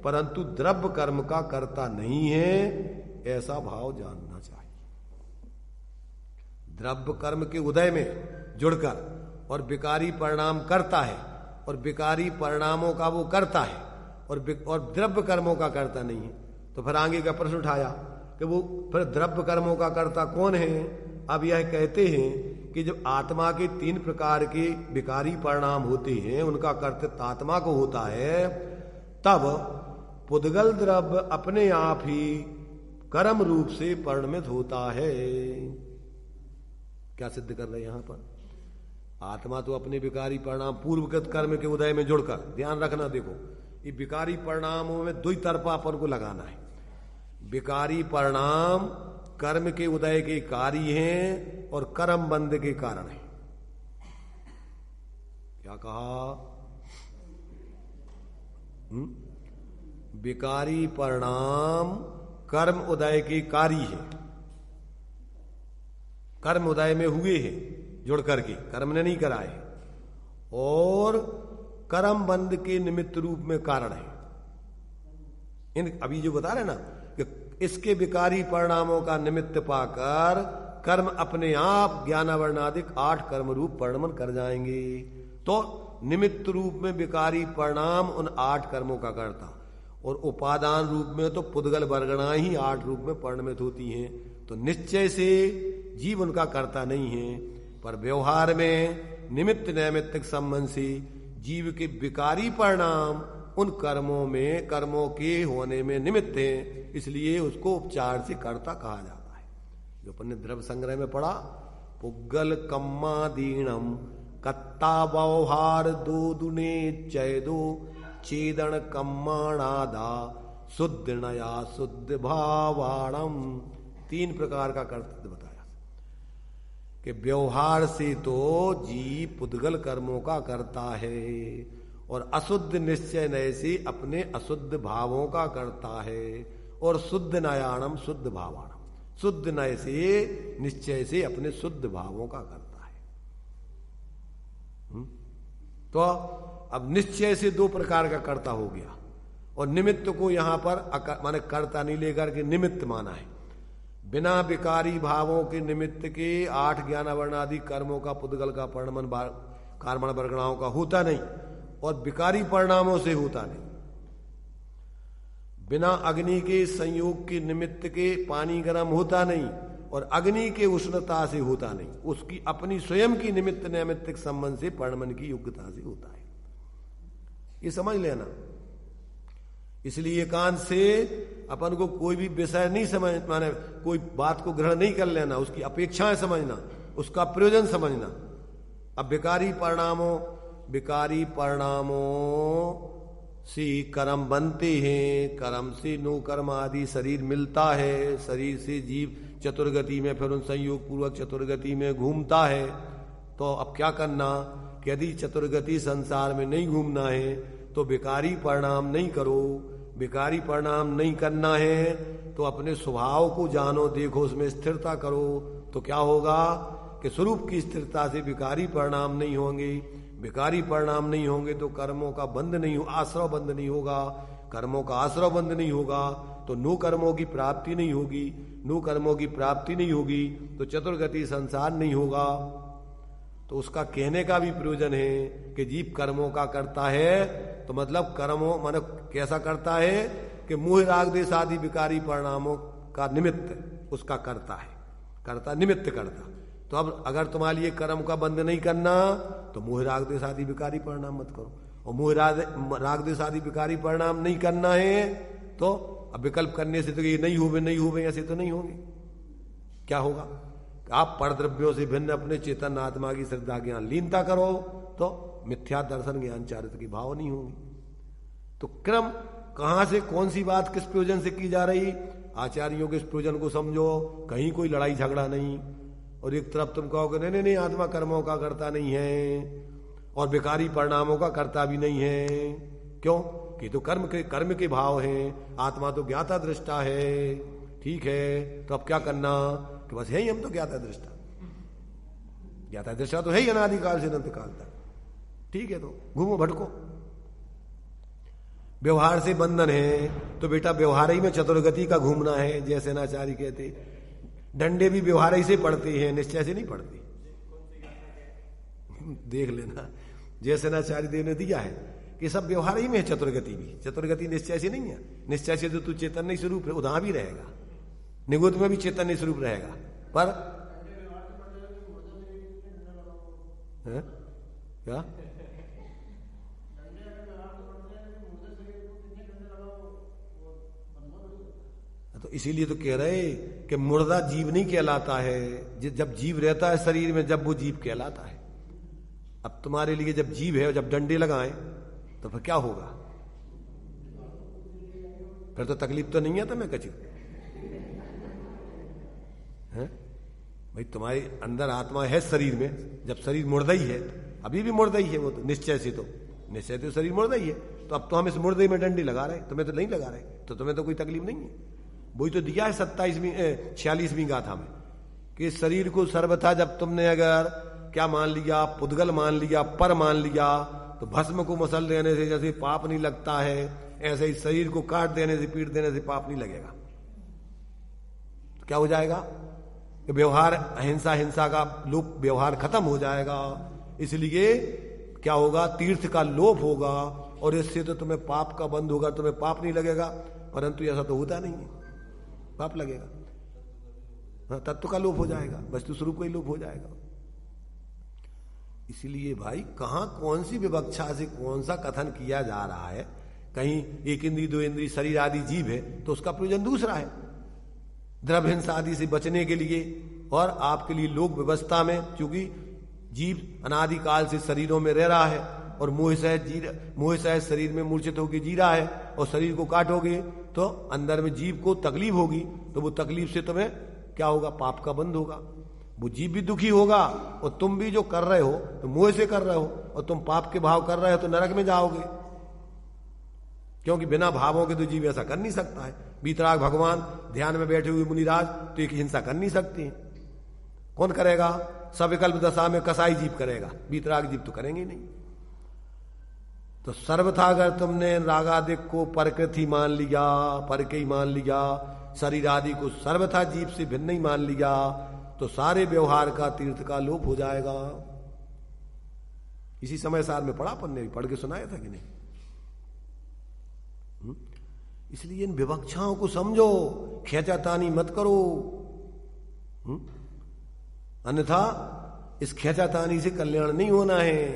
परंतु द्रव्य कर्म का कर्ता नहीं है। ऐसा भाव जानना चाहिए। द्रव्य कर्म के उदय में जुड़कर और विकारी परिणाम करता है, और विकारी परिणामों का वो करता है, और द्रव्य कर्मों का करता नहीं है। तो फिर आगे का प्रश्न उठाया कि वो फिर द्रव्य कर्मों का करता कौन है। अब यह कहते हैं कि जब आत्मा के 3 प्रकार के विकारी परिणाम होते हैं, उनका कर्तृत्व आत्मा को होता है, तब पुद्गल द्रव्य अपने आप ही कर्म रूप से परिणमित होता है। क्या सिद्ध कर रहे हैं यहां पर? आत्मा तो अपने विकारी परिणाम पूर्वगत कर्म के उदय में जुड़कर, ध्यान रखना, देखो ये विकारी परिणामों में 2 तरफा अपन को लगाना है। विकारी परिणाम कर्म के उदय के कार्य हैं और कर्म बंध के कारण है। क्या कहा? विकारी परिणाम कर्म उदय के कार्य है, कर्म उदय में हुए हैं जुड़ करके, कर्म ने नहीं कराए, और कर्म बंध के निमित्त रूप में कारण है। इन अभी जो बता रहे ना कि इसके विकारी परिणामों का निमित्त पाकर कर्म अपने आप ज्ञानावरणादिक 8 कर्म रूप परिणमन कर जाएंगे। तो निमित्त रूप में विकारी परिणाम उन 8 कर्मों का करता, और उपादान रूप में तो पुद्गल वर्गणा ही 8 रूप में परिणमित होती हैं। तो निश्चय से जीव उनका करता नहीं है, पर व्यवहार में निमित्त नैमित्तिक संबंध से जीव के विकारी परिणाम उन कर्मों में, कर्मों के होने में निमित्त है, इसलिए उसको उपचार से कर्ता कहा जाता है। जो अपन ने द्रव्य संग्रह में पढ़ा, पुग्गल कम्मादीणम कत्ता व्यवहार 2 दुने चैदो चेदन कम्माणादा शुद्ध नया शुद्ध भावाणम। 3 प्रकार का कर्तव्य बताया कि व्यवहार से तो जीव पुद्गल कर्मों का करता है, और अशुद्ध निश्चय नय से अपने अशुद्ध भावों का करता है, और शुद्ध नयाणम शुद्ध भावाणम, शुद्ध नय से निश्चय से अपने शुद्ध भावों का करता है। तो अब निश्चय से 2 प्रकार का कर्ता हो गया, और निमित्त को यहां पर माने कर्ता नहीं लेकर के निमित्त माना है। बिना विकारी भावों के निमित्त के 8 ज्ञानावरणादि कर्मों का पुद्गल का परिणमन कार्मण वर्गणाओं का होता नहीं, और विकारी परिणामों से होता नहीं। बिना अग्नि के संयोग के निमित्त के पानी गर्म होता नहीं, और अग्नि के उष्णता से होता नहीं, उसकी अपनी स्वयं की निमित्त नैमित्तिक संबंध से परिणमन की योग्यता से होता है। ये समझ लेना। इसलिए एकांत से अपन को कोई भी विषय नहीं समझ, माने कोई बात को ग्रहण नहीं कर लेना, उसकी अपेक्षाएं समझना, उसका प्रयोजन समझना। अब विकारी परिणामों से कर्म बनते हैं, कर्म से नो कर्म आदि शरीर मिलता है, शरीर से जीव चतुर्गति में फिर उन संयोग पूर्वक चतुर्गति में घूमता है। तो अब क्या करना कि यदि चतुर्गति संसार में नहीं घूमना है तो विकारी परिणाम नहीं करो। विकारी परिणाम नहीं करना है तो अपने स्वभाव को जानो, देखो, उसमें स्थिरता करो। तो क्या होगा कि स्वरूप की स्थिरता से विकारी परिणाम नहीं होंगे। विकारी परिणाम नहीं होंगे तो कर्मों का बंध नहीं हो, आश्रव बंध नहीं होगा। कर्मों का आश्रव बंध नहीं होगा तो नो कर्मों की प्राप्ति नहीं होगी। नो कर्मों की प्राप्ति नहीं होगी तो चतुर्गति संसार नहीं होगा। तो उसका कहने का भी प्रयोजन है कि जीव कर्मों का करता है, तो मतलब कर्मों माने कैसा करता है कि मोह राग देश आदि विकारी परिणामों का निमित्त उसका करता है, करता निमित्त करता। तो अब अगर तुम्हारे लिए कर्म का बंध नहीं करना तो मोह राग देश आदि विकारी परिणाम मत करो, और मोह राग देश आदि विकारी परिणाम नहीं करना है तो अब विकल्प करने से तो ये नहीं होवे ऐसे तो नहीं होंगे। क्या होगा? आप परद्रव्यों से भिन्न अपने चेतन आत्मा की श्रद्धा ज्ञान लीनता करो तो मिथ्या दर्शन ज्ञान चारित्र की भाव नहीं होगी। तो क्रम कहां से कौन सी बात किस प्रयोजन से की जा रही, आचार्यों के इस प्रयोजन को समझो। कहीं कोई लड़ाई झगड़ा नहीं। और एक तरफ तुम कहोगे नहीं आत्मा कर्मों का करता नहीं है और विकारी परिणामों का करता भी नहीं है। क्यों? कि तो कर्म के भाव हैं, आत्मा तो ज्ञाता दृष्टा है। ठीक है, तो अब क्या करना कि बस है ही हम तो ज्ञाता दृष्टा। ज्ञाता दृष्टा तो है ही अनादिकाल से अनंत काल तक। ठीक है, तो घूमो भटको। व्यवहार से बंधन है तो बेटा व्यवहार ही में चतुर्गति का घूमना है, जैसे नाचार्य कहते। डंडे भी व्यवहार ऐसे पड़ते हैं, निश्चय से नहीं पड़ते। देख लेना, जैसे नाचार्य देव ने दिया है कि सब व्यवहार ही में है। चतुर्गति भी, चतुर्गति निश्चय से नहीं है। निश्चय से तो तू चैतन्य स्वरूप है, उदाह भी रहेगा, निगुत में भी चैतन्य स्वरूप रहेगा। पर है? क्या तो इसीलिए तो कह रहे कि मुर्दा जीव नहीं कहलाता है। जब जीव रहता है शरीर में, जब वो जीव कहलाता है। अब तुम्हारे लिए जब जीव है, जब डंडे लगाएं तो फिर क्या होगा? फिर तो तकलीफ तो नहीं है तुम्हें कची है भाई। तुम्हारे अंदर आत्मा है शरीर में, जब शरीर मुर्दा ही है, अभी भी मुर्दा ही है वो तो, निश्चय से तो, निश्चय तो शरीर मुर्दा ही है। तो अब तो हम इस मुर्दे में डंडी लगा रहे हैं, तुम्हें तो नहीं लगा रहे, तो तुम्हें तो कोई तकलीफ नहीं है। वही तो दिया है 46वीं गाथा में कि शरीर को सर्वथा जब तुमने अगर क्या मान लिया, पुद्गल मान लिया, पर मान लिया, तो भस्म को मसल देने से जैसे पाप नहीं लगता है, ऐसे ही शरीर को काट देने से, पीट देने से पाप नहीं लगेगा। तो क्या हो जाएगा? व्यवहार अहिंसा, हिंसा का लोप, व्यवहार खत्म हो जाएगा। इसलिए क्या होगा? तीर्थ का लोप होगा, और इससे तो तुम्हें पाप का बंध होगा, तुम्हें पाप नहीं लगेगा। परंतु ऐसा तो होता नहीं है, पाप लगेगा। हाँ, तत्व का लोप हो जाएगा, वस्तु स्वरूप का ही लोप हो जाएगा। इसलिए भाई कहां कौन सी विवक्षा से कौन सा कथन किया जा रहा है? कहीं एक इंद्री, दो इंद्री, शरीर आदि जीव है तो उसका प्रयोजन दूसरा है, द्रव्य हिंसा आदि से बचने के लिए, और आपके लिए लोक व्यवस्था में, क्योंकि जीव अनादिकाल से शरीरों में रह रहा है और मोह सहित शरीर में मूर्छित होकर जी रहा है, और शरीर को काटोगे तो अंदर में जीव को तकलीफ होगी, तो वो तकलीफ से तुम्हें क्या होगा? पाप का बंध होगा। वो जीव भी दुखी होगा, और तुम भी जो कर रहे हो तो मोह से कर रहे हो, और तुम पाप के भाव कर रहे हो तो नरक में जाओगे, क्योंकि बिना भावों के तो जीव ऐसा कर नहीं सकता है। वीतराग भगवान ध्यान में बैठे हुए मुनिराज तो एक हिंसा कर नहीं सकते हैं। कौन करेगा? सविकल्प दशा में कसाई जीव करेगा, वीतराग जीव तो करेंगे नहीं। तो सर्वथा अगर तुमने रागादिक को परकृति मान लिया, पर के ही मान लिया, शरीर आदि को सर्वथा जीव से भिन्न ही मान लिया, तो सारे व्यवहार का तीर्थ का लोप हो जाएगा। इसी समय सार में पढ़ा, अपन ने भी पढ़ के सुनाया था कि नहीं? इसलिए इन विवक्षाओं को समझो, खेचातानी मत करो, अन्यथा इस खेचातानी से कल्याण नहीं होना है।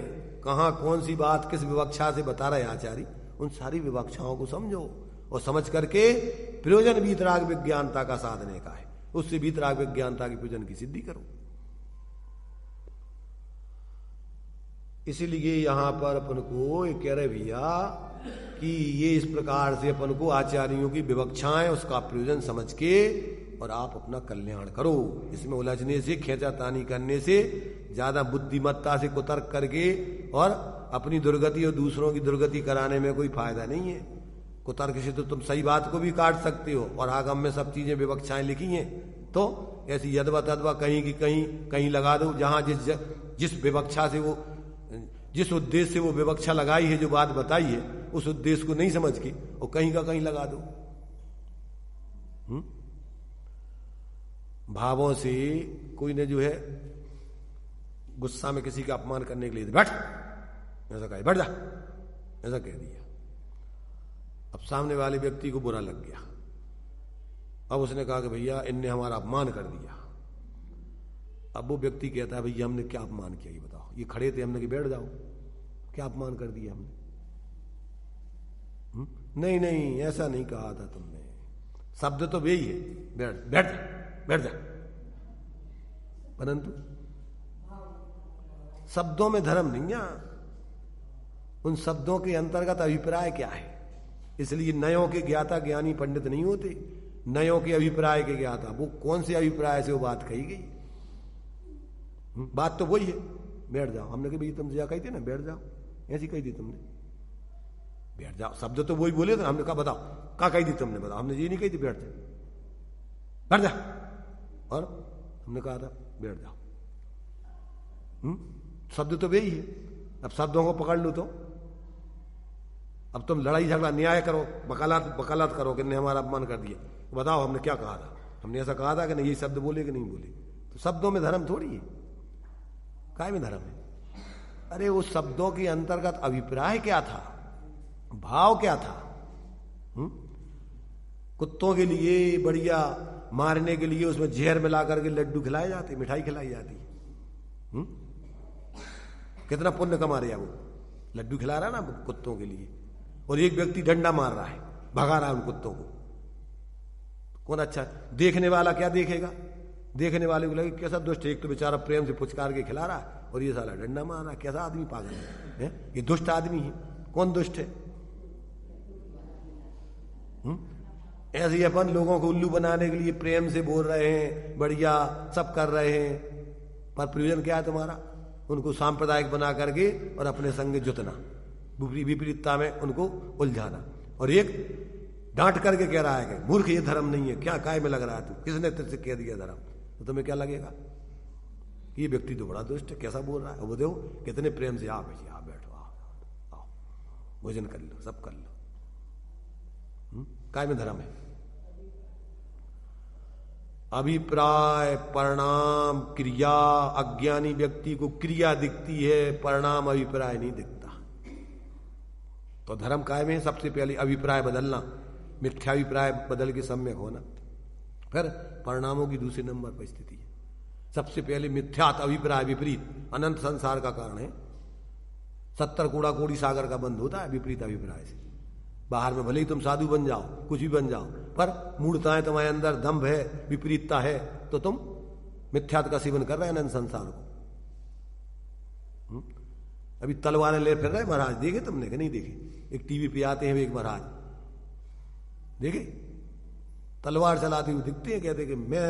कहां कौन सी बात किस विवक्षा से बता रहे आचार्य, उन सारी विवक्षाओं को समझो, और समझ करके प्रयोजन वीतराग विज्ञानता का साधने का है, उससे वीतराग विज्ञानता की प्रयोजन की सिद्धि करो। इसीलिए यहां पर अपन को ये कह रहे भैया कि ये इस प्रकार से अपन को आचार्यों की विवक्षाएं, उसका प्रयोजन समझ के और आप अपना कल्याण करो। इसमें उलझने से, खेचातानी करने से, ज्यादा बुद्धिमत्ता से कुतर्क करके और अपनी दुर्गति और दूसरों की दुर्गति कराने में कोई फायदा नहीं है। कुतर्क से तो तुम सही बात को भी काट सकते हो, और आगम में सब चीजें विवक्षाएं लिखी हैं, तो ऐसी यदवा तदवा कहीं की कहीं लगा दो, जहां जिस विवक्षा से वो, जिस उद्देश्य से वो विवक्षा लगाई है, जो बात बताई है, उस उद्देश्य को नहीं समझ के और कहीं का कहीं लगा दो। भावों से कोई ने जो है गुस्सा में किसी का अपमान करने के लिए बैठ, ऐसा कहा, बैठ जा, ऐसा कह दिया। अब सामने वाले व्यक्ति को बुरा लग गया। अब उसने कहा कि भैया इनने हमारा अपमान कर दिया। अब वो व्यक्ति कहता है, भैया हमने क्या अपमान किया, ये बताओ। ये खड़े थे, हमने कि बैठ जाओ, क्या अपमान कर दिया हमने? नहीं नहीं, ऐसा नहीं कहा था तुमने, शब्द तो वही है, बैठ बैठ बैठ जा। परंतु शब्दों में धर्म नहीं है, उन शब्दों के अंतर्गत अभिप्राय क्या है। इसलिए नयों के ज्ञाता ज्ञानी पंडित नहीं होते, नयों के अभिप्राय के ज्ञाता। वो कौन से अभिप्राय से वो बात कही गई? बात तो वही है, बैठ जाओ। हमने कहा भैया तुमसे क्या कही थी ना, बैठ जाओ, ऐसी कही थी तुमने, बैठ जाओ। शब्द तो वही बोले थे। हमने कहा बताओ क्या कही थी तुमने, बताओ। हमने ये नहीं कही थी बैठ जा, बैठ जा, और हमने कहा था बैठ जाओ। शब्द तो वही है। अब शब्दों को पकड़ लो तो अब तुम लड़ाई झगड़ा न्याय करो, वकालत करो कि ने हमारा अपमान कर दिया, बताओ हमने क्या कहा था। हमने ऐसा कहा था कि नहीं ये शब्द बोले कि नहीं बोले? तो शब्दों में धर्म थोड़ी है, काय में धर्म है? अरे उस शब्दों के अंतर्गत अभिप्राय क्या था, भाव क्या था? कुत्तों के लिए बढ़िया मारने के लिए उसमें जहर मिला करके लड्डू खिलाए जाते, मिठाई खिलाई जाती। कितना पुण्य कमा रहा वो, लड्डू खिला रहा ना कुत्तों के लिए, और एक व्यक्ति डंडा मार रहा है, भगा रहा है उन कुत्तों को। कौन अच्छा? देखने वाला क्या देखेगा? देखने वाले को लगे कैसा दुष्ट, एक तो बेचारा प्रेम से पुचकार के खिला रहा है और ये साला डंडा मार रहा है, कैसा आदमी पागल है? ये दुष्ट आदमी है। कौन दुष्ट है? ऐसे ही अपन लोगों को उल्लू बनाने के लिए प्रेम से बोल रहे हैं, बढ़िया सब कर रहे हैं, पर प्रयोजन क्या है तुम्हारा? उनको सांप्रदायिक बना करके और अपने संग जुतना, विपरीतता में उनको उलझाना। और एक डांट करके कह रहा है कि मूर्ख ये धर्म नहीं है, क्या काय में लग रहा है तू, किसने तुझसे कह दिया धर्म? तो तुम्हें क्या लगेगा? ये व्यक्ति तो बड़ा दुष्ट है, कैसा बोल रहा है? वो देखो कितने प्रेम से, आप बैठो, आओ भोजन कर लो, सब कर लो। काय में धर्म है? अभिप्राय, परिणाम, क्रिया। अज्ञानी व्यक्ति को क्रिया दिखती है, परिणाम अभिप्राय नहीं दिखता। तो धर्म काय में है? सबसे पहले अभिप्राय बदलना, मिथ्याभिप्राय बदल के सम्यक होना, फिर परिणामों की दूसरे नंबर पर स्थिति है। सबसे पहले मिथ्यात अभिप्राय, विपरीत, अनंत संसार का कारण है। 70 कूड़ा कोड़ी सागर का बंद होता है विपरीत अभिप्राय से। बाहर में भले ही तुम साधु बन जाओ, कुछ भी बन जाओ, पर मूर्ताएं तुम्हारे अंदर, दंभ है, विपरीतता है, तो तुम मिथ्यात का सेवन कर रहे हैं अनंत संसार को। अभी तलवारें ले फिर रहे महाराज, देखे तुमने कि नहीं देखे? एक टीवी पे आते हैं एक महाराज, देखे तलवार चलाते हुए दिखते हैं, कहते कि मैं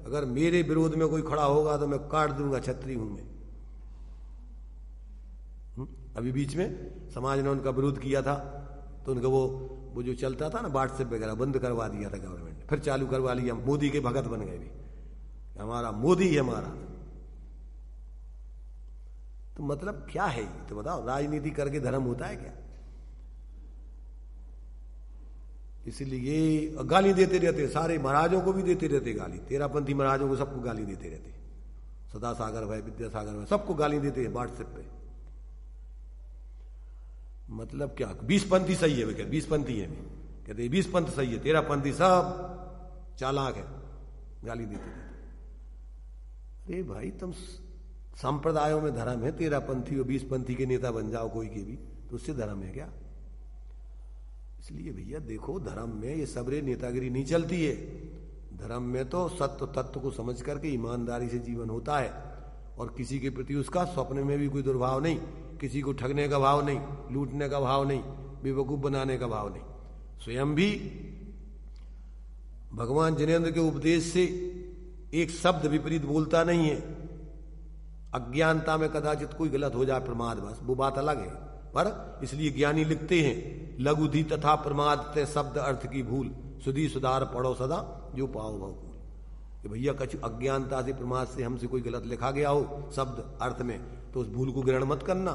अगर मेरे विरोध में कोई खड़ा होगा तो मैं काट दूंगा, छत्री हूं मैं। अभी बीच में समाज ने उनका विरोध किया था, तो उनका वो जो चलता था ना व्हाट्सएप वगैरह, बंद करवा दिया था गवर्नमेंट ने, फिर चालू करवा लिया। मोदी के भगत बन गए भी, हमारा मोदी है हमारा। तो मतलब क्या है ये? तो बताओ, राजनीति करके धर्म होता है क्या? इसलिए गाली देते रहते, सारे महाराजों को भी देते रहते गाली, तेरापंथी महाराजों को सबको गाली देते रहते, सदा सागर भाई, विद्यासागर भाई, सबको गाली देते हैं व्हाट्सएप पे। मतलब क्या? 20 पंथी सही है, वे कहते 20 पंथी है, कहते 20 पंथ सही है, 13 पंथी सब चालाक है, गाली देते रहते। अरे भाई, तुम संप्रदायों में धर्म है, 13 पंथी और 20 पंथी के नेता बन जाओ कोई के भी, तो उससे धर्म है क्या? इसलिए भैया देखो, धर्म में ये सबरे नेतागिरी नहीं चलती है। धर्म में तो सत्य तत्व को समझ करके ईमानदारी से जीवन होता है, और किसी के प्रति उसका स्वप्न में भी कोई दुर्भाव नहीं, किसी को ठगने का भाव नहीं, लूटने का भाव नहीं, बेवकूफ बनाने का भाव नहीं। स्वयं भी भगवान जिनेंद्र के उपदेश से एक शब्द विपरीत बोलता नहीं है। अज्ञानता में कदाचित कोई गलत हो जाए, प्रमाद बस, वो बात अलग है, पर इसलिए ज्ञानी लिखते हैं, लघुधि तथा प्रमाद ते शब्द अर्थ की भूल, सुधी सुधार पढ़ो सदा जो पाओ भव। कि भैया कछु अज्ञानता से, प्रमाद से हमसे कोई गलत लिखा गया हो शब्द अर्थ में, तो उस भूल को ग्रहण मत करना।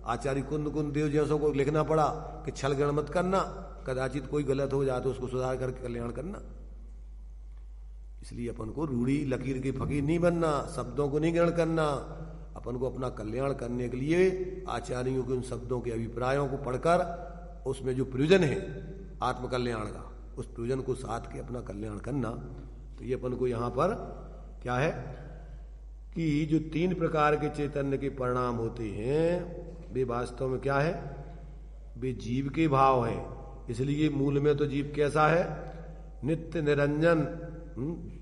आचार्य कुंद देव जैसों को लिखना पड़ा कि छल ग्रहण मत करना, कदाचित कोई गलत हो जाए तो उसको सुधार करके कल्याण करना। इसलिए अपन को रूढ़ी लकीर के फकीर नहीं बनना, शब्दों को नहीं ग्रहण करना। अपन को अपना कल्याण करने के लिए आचार्यों के उन शब्दों के अभिप्रायों को पढ़कर उसमें जो प्रयोजन है आत्मकल्याण का, उस प्रयोजन को साथ के अपना कल्याण करना। तो ये अपन को यहाँ पर क्या है कि जो 3 प्रकार के चैतन्य के परिणाम होते हैं, वे वास्तव में क्या है? वे जीव के भाव हैं। इसलिए मूल में तो जीव कैसा है? नित्य निरंजन,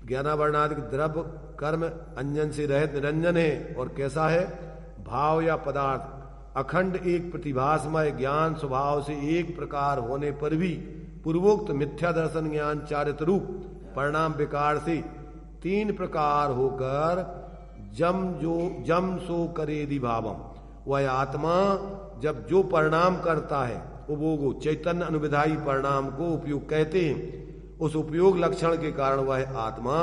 ज्ञानावरणादि द्रव्य कर्म अंजन से रहित निरंजन है। और कैसा है? भाव या पदार्थ अखंड एक प्रतिभासमय ज्ञान स्वभाव से एक प्रकार होने पर भी पूर्वोक्त मिथ्या दर्शन ज्ञान चारित्र रूप परिणाम विकार से 3 प्रकार होकर जम सो करे दिभावम, वह आत्मा जब जो परिणाम करता है उपभोगो चैतन्य अनुविधायी परिणाम को उपयोग कहते हैं। उस उपयोग लक्षण के कारण वह आत्मा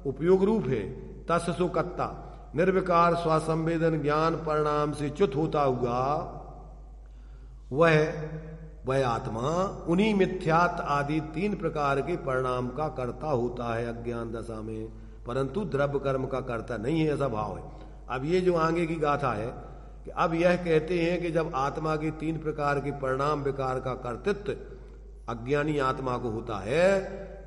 उपयोग रूप है। तस् सो कत्ता निर्विकार स्वसंवेदन ज्ञान परिणाम से च्युत होता हुआ वह वह आत्मा उन्हीं मिथ्यात्व आदि 3 प्रकार के परिणाम का कर्ता होता है अज्ञान दशा में, परंतु द्रव्य कर्म का कर्ता नहीं है, ऐसा भाव है। अब ये जो आगे की गाथा है कि अब यह कहते हैं कि जब आत्मा के 3 प्रकार के परिणाम विकार का कर्तृत्व अज्ञानी आत्मा को होता है,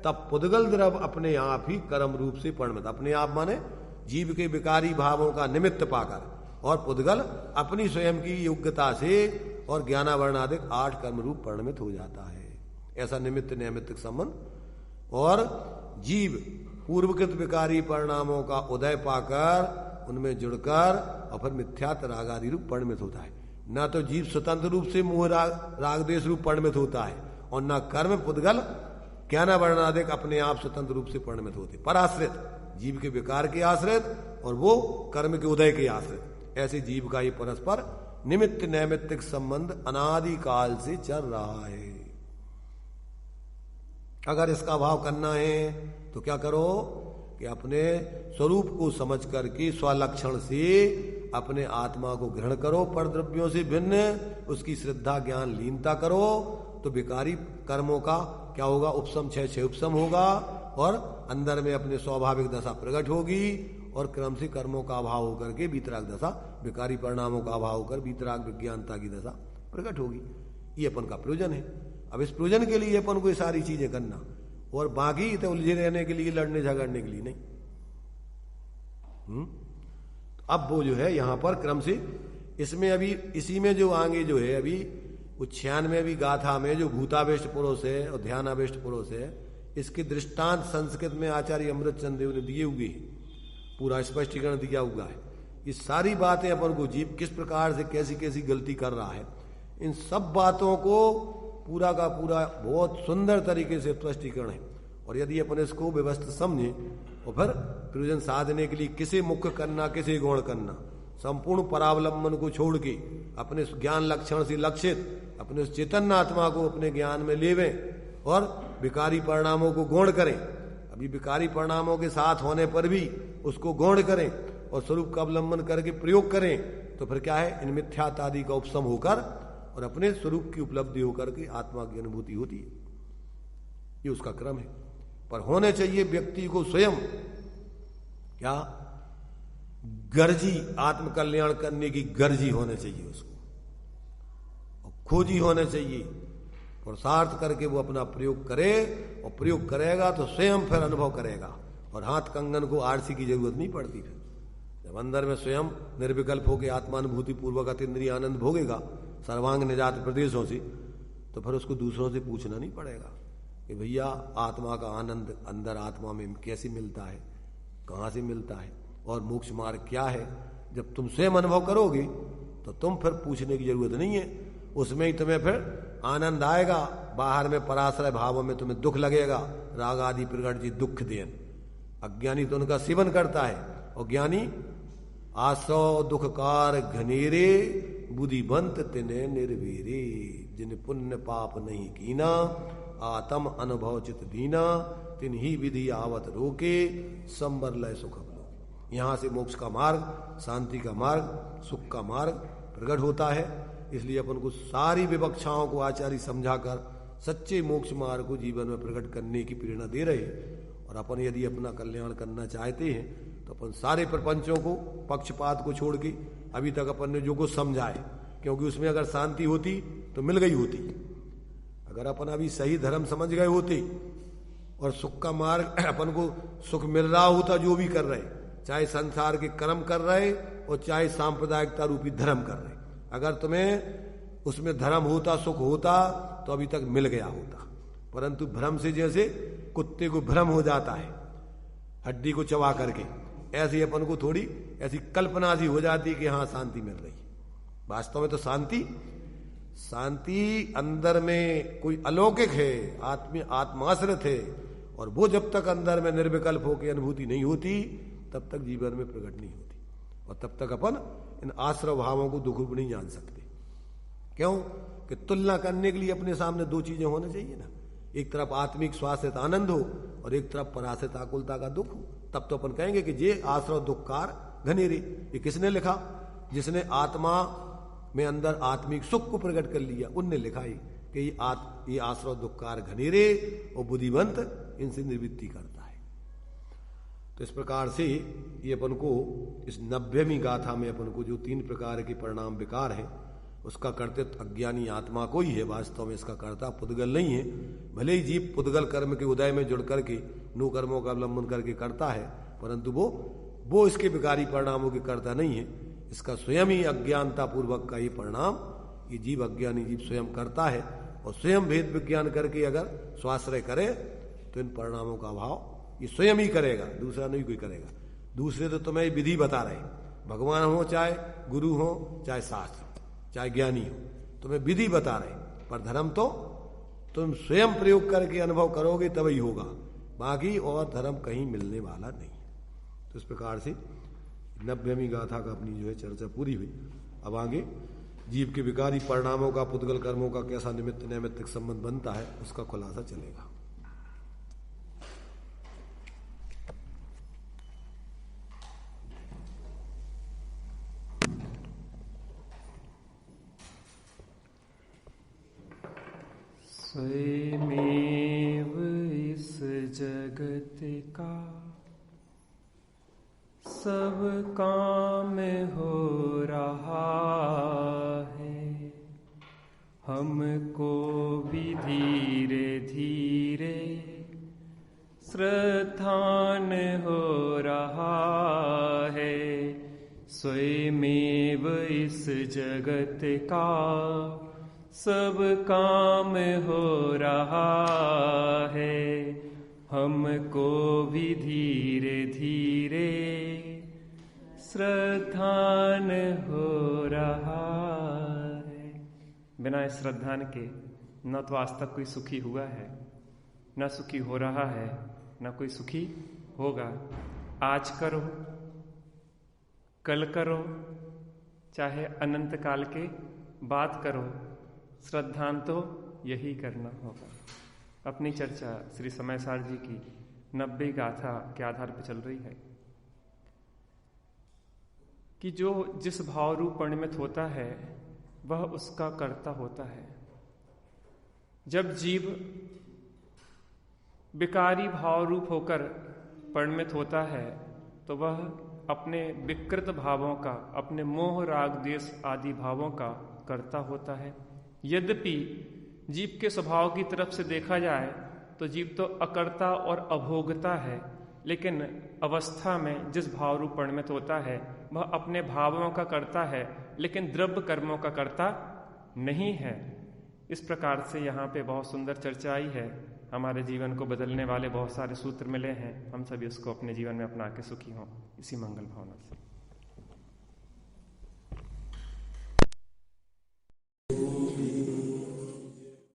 तब पुद्गल द्रव्य अपने आप ही कर्म रूप से परिणमित, अपने आप माने जीव के विकारी भावों का निमित्त पाकर, और पुद्गल अपनी स्वयं की योग्यता से और ज्ञानावरणादिक 8 कर्म रूप परिणमित हो जाता है। ऐसा निमित्त नैमित्तिक संबंध, और जीव पूर्वकृत विकारी परिणामों का उदय पाकर उनमें जुड़कर और फिर मिथ्यात्व रागादि रूप परिणमित होता है। न तो जीव स्वतंत्र रूप से मोह राग देश रूप परिणमित होता है, और न कर्म पुद्गल ज्ञानावरणादिक अपने आप स्वतंत्र रूप से परिणमित होते, पर आश्रित, जीव के विकार के आश्रित और वो कर्म के उदय के आश्रित। ऐसे जीव का ये परस्पर निमित्त नैमित्तिक संबंध अनादि काल से चल रहा है। अगर इसका भाव करना है तो क्या करो कि अपने स्वरूप को समझ करके स्वलक्षण से अपने आत्मा को ग्रहण करो, पर द्रव्यों से भिन्न उसकी श्रद्धा ज्ञान लीनता करो, तो विकारी कर्मों का क्या होगा, उपशम, क्षय उपशम होगा, और अंदर में अपने स्वाभाविक दशा प्रकट होगी, और क्रम से कर्मों का अभाव होकर के वीतराग दशा, विकारी परिणामों का अभाव होकर वीतराग विज्ञानता की दशा प्रकट होगी। ये अपन का प्रयोजन है। अब इस प्रयोजन के लिए अपन को ये सारी चीजें करना, और बाकी तो उलझे रहने के लिए, लड़ने झगड़ने के लिए नहीं। अब वो जो है यहां पर क्रम से इसमें अभी इसी में जो आगे जो है अभी 96वीं गाथा में जो भूतावेष्ट पुरुष है और ध्यानावेष्ट पुरुष है, इसके दृष्टांत संस्कृत में आचार्य अमृतचंद देव ने दिए हुए हैं, पूरा स्पष्टीकरण दिया हुआ है। ये सारी बातें अपन को जीव किस प्रकार से कैसी कैसी गलती कर रहा है, इन सब बातों को पूरा का पूरा बहुत सुंदर तरीके से स्पष्टीकरण है। और यदि अपन इसको व्यवस्थित समझे और फिर प्रयोजन साधने के लिए किसे मुख्य करना, किसे गौण करना, संपूर्ण परावलंबन को छोड़ के अपने ज्ञान लक्षण से लक्षित अपने उस चैतन्य आत्मा को अपने ज्ञान में लेवें और विकारी परिणामों को गौण करें। अभी विकारी परिणामों के साथ होने पर भी उसको गौण करें और स्वरूप का अवलंबन करके प्रयोग करें, तो फिर क्या है, इन मिथ्यात्व आदि का उपशम होकर और अपने स्वरूप की उपलब्धि होकर के आत्मा की अनुभूति होती है। ये उसका क्रम है। पर होने चाहिए व्यक्ति को स्वयं क्या गर्जी, आत्मकल्याण करने की गर्जी होने चाहिए उसको, और खोजी होने चाहिए, पुरुषार्थ करके वो अपना प्रयोग करे, और प्रयोग करेगा तो स्वयं फिर अनुभव करेगा, और हाथ कंगन को आरसी की जरूरत नहीं पड़ती। फिर जब अंदर में स्वयं निर्विकल्प होकर आत्मानुभूति पूर्वक अतीन्द्रिय आनंद भोगेगा सर्वांग निजात प्रदेशों से, तो फिर उसको दूसरों से पूछना नहीं पड़ेगा कि भैया आत्मा का आनंद अंदर आत्मा में कैसे मिलता है, कहाँ से मिलता है, और मोक्ष मार्ग क्या है। जब तुम स्वयं अनुभव करोगे तो तुम फिर पूछने की जरूरत नहीं है, उसमें ही तुम्हें फिर आनंद आएगा। बाहर में पराश्रय भावों में तुम्हें दुख लगेगा, राग आदि प्रकट जी दुख देन। अज्ञानी तो उनका सेवन करता है, और ज्ञानी आसो दुखकार घनेरे बुद्धिबंत तिने निर्वीरे, जिन पुण्य पाप नहीं कीना आत्म अनुभव चित दीना, तिन ही विधि आवत रोके संबर लय सुख अवलोक। यहां से मोक्ष का मार्ग, शांति का मार्ग, सुख का मार्ग प्रकट होता है। इसलिए अपन को सारी विवक्षाओं को आचार्य समझाकर सच्चे मोक्ष मार्ग को जीवन में प्रकट करने की प्रेरणा दे रहे। और अपन यदि अपना कल्याण करना चाहते हैं तो अपन सारे प्रपंचों को, पक्षपात को छोड़ के अभी तक अपन ने जो कुछ समझाए, क्योंकि उसमें अगर शांति होती तो मिल गई होती। अगर अपन अभी सही धर्म समझ गए होते और सुख का मार्ग अपन को सुख मिल रहा होता, जो भी कर रहे, चाहे संसार के कर्म कर रहे और चाहे सांप्रदायिकता रूपी धर्म कर रहे, अगर तुम्हें उसमें धर्म होता, सुख होता, तो अभी तक मिल गया होता। परंतु भ्रम से जैसे कुत्ते को भ्रम हो जाता है हड्डी को चबा करके, ऐसी अपन को थोड़ी ऐसी कल्पना सी हो जाती कि हाँ शांति मिल रही। वास्तव में तो शांति अंदर में कोई अलौकिक है, आत्माश्रित है, और वो जब तक अंदर में निर्विकल्प होकर अनुभूति नहीं होती तब तक जीवन में प्रकट नहीं होती, और तब तक अपन इन आश्रय भावों को दुख रूप नहीं जान सकते। क्यों कि तुलना करने के लिए अपने सामने दो चीजें होने चाहिए ना, एक तरफ आत्मिक स्वास्थ्य आनंद हो और एक तरफ पराश्रित आकुलता का दुख हो। तब तो अपन कहेंगे कि ये आश्रय दुखकार घनेरे। ये किसने लिखा? जिसने आत्मा में अंदर आत्मिक सुख को प्रकट कर लिया, उनने लिखा ही कि ये आश्रव दुखकार घनेरे और बुद्धिवंत इनसे निवृत्ति करता है। तो इस प्रकार से ये अपन को इस 90वीं गाथा में अपन को जो 3 प्रकार के परिणाम विकार हैं उसका कर्तृत्व अज्ञानी आत्मा को ही है। वास्तव में इसका कर्ता पुद्गल नहीं है। भले ही जीव पुद्गल कर्म के उदय में जुड़ करके नो कर्मों का अवलंबन करके करता है, परंतु वो इसके विकारी परिणामों के कर्ता नहीं है। इसका स्वयं ही अज्ञानता पूर्वक का ये परिणाम ये जीव अज्ञानी जीव स्वयं करता है, और स्वयं भेद विज्ञान करके अगर स्वाश्रय करे तो इन परिणामों का अभाव ये स्वयं ही करेगा, दूसरा नहीं कोई करेगा। दूसरे तो तुम्हें विधि बता रहे, भगवान हो चाहे गुरु हो चाहे शास्त्र चाहे ज्ञानी हो, तुम्हें विधि बता रहे, पर धर्म तो तुम स्वयं प्रयोग करके अनुभव करोगे तभी होगा, बाकी और धर्म कहीं मिलने वाला नहीं। तो इस प्रकार से 90वीं गाथा का अपनी जो है चर्चा पूरी हुई। अब आगे जीव के विकारी परिणामों का पुद्गल कर्मों का कैसा निमित्त नैमित्तिक संबंध बनता है उसका खुलासा चलेगा। स्वयमेव इस जगत का सब काम हो रहा है, हमको भी धीरे धीरे श्रद्धान हो रहा है। स्वयमेव इस जगत का सब काम हो रहा है, हमको भी धीरे धीरे श्रद्धान हो रहा है। बिना इस श्रद्धान के न तो आज तक कोई सुखी हुआ है, न सुखी हो रहा है, न कोई सुखी होगा। आज करो, कल करो, चाहे अनंत काल के बाद करो, श्रद्धान तो यही करना होगा। अपनी चर्चा श्री समय सार जी की 90 गाथा के आधार पर चल रही है कि जो जिस भाव रूप परिणमित होता है वह उसका कर्ता होता है। जब जीव विकारी भाव रूप होकर परिणमित होता है तो वह अपने विकृत भावों का, अपने मोह राग द्वेष आदि भावों का कर्ता होता है। यद्यपि जीव के स्वभाव की तरफ से देखा जाए तो जीव तो अकर्ता और अभोगता है, लेकिन अवस्था में जिस भाव रूप परिणमित होता है वह अपने भावों का कर्ता है, लेकिन द्रव्य कर्मों का कर्ता नहीं है। इस प्रकार से यहाँ पे बहुत सुंदर चर्चा आई है। हमारे जीवन को बदलने वाले बहुत सारे सूत्र मिले हैं। हम सभी उसको अपने जीवन में अपना के सुखी हों, इसी मंगल भावना से।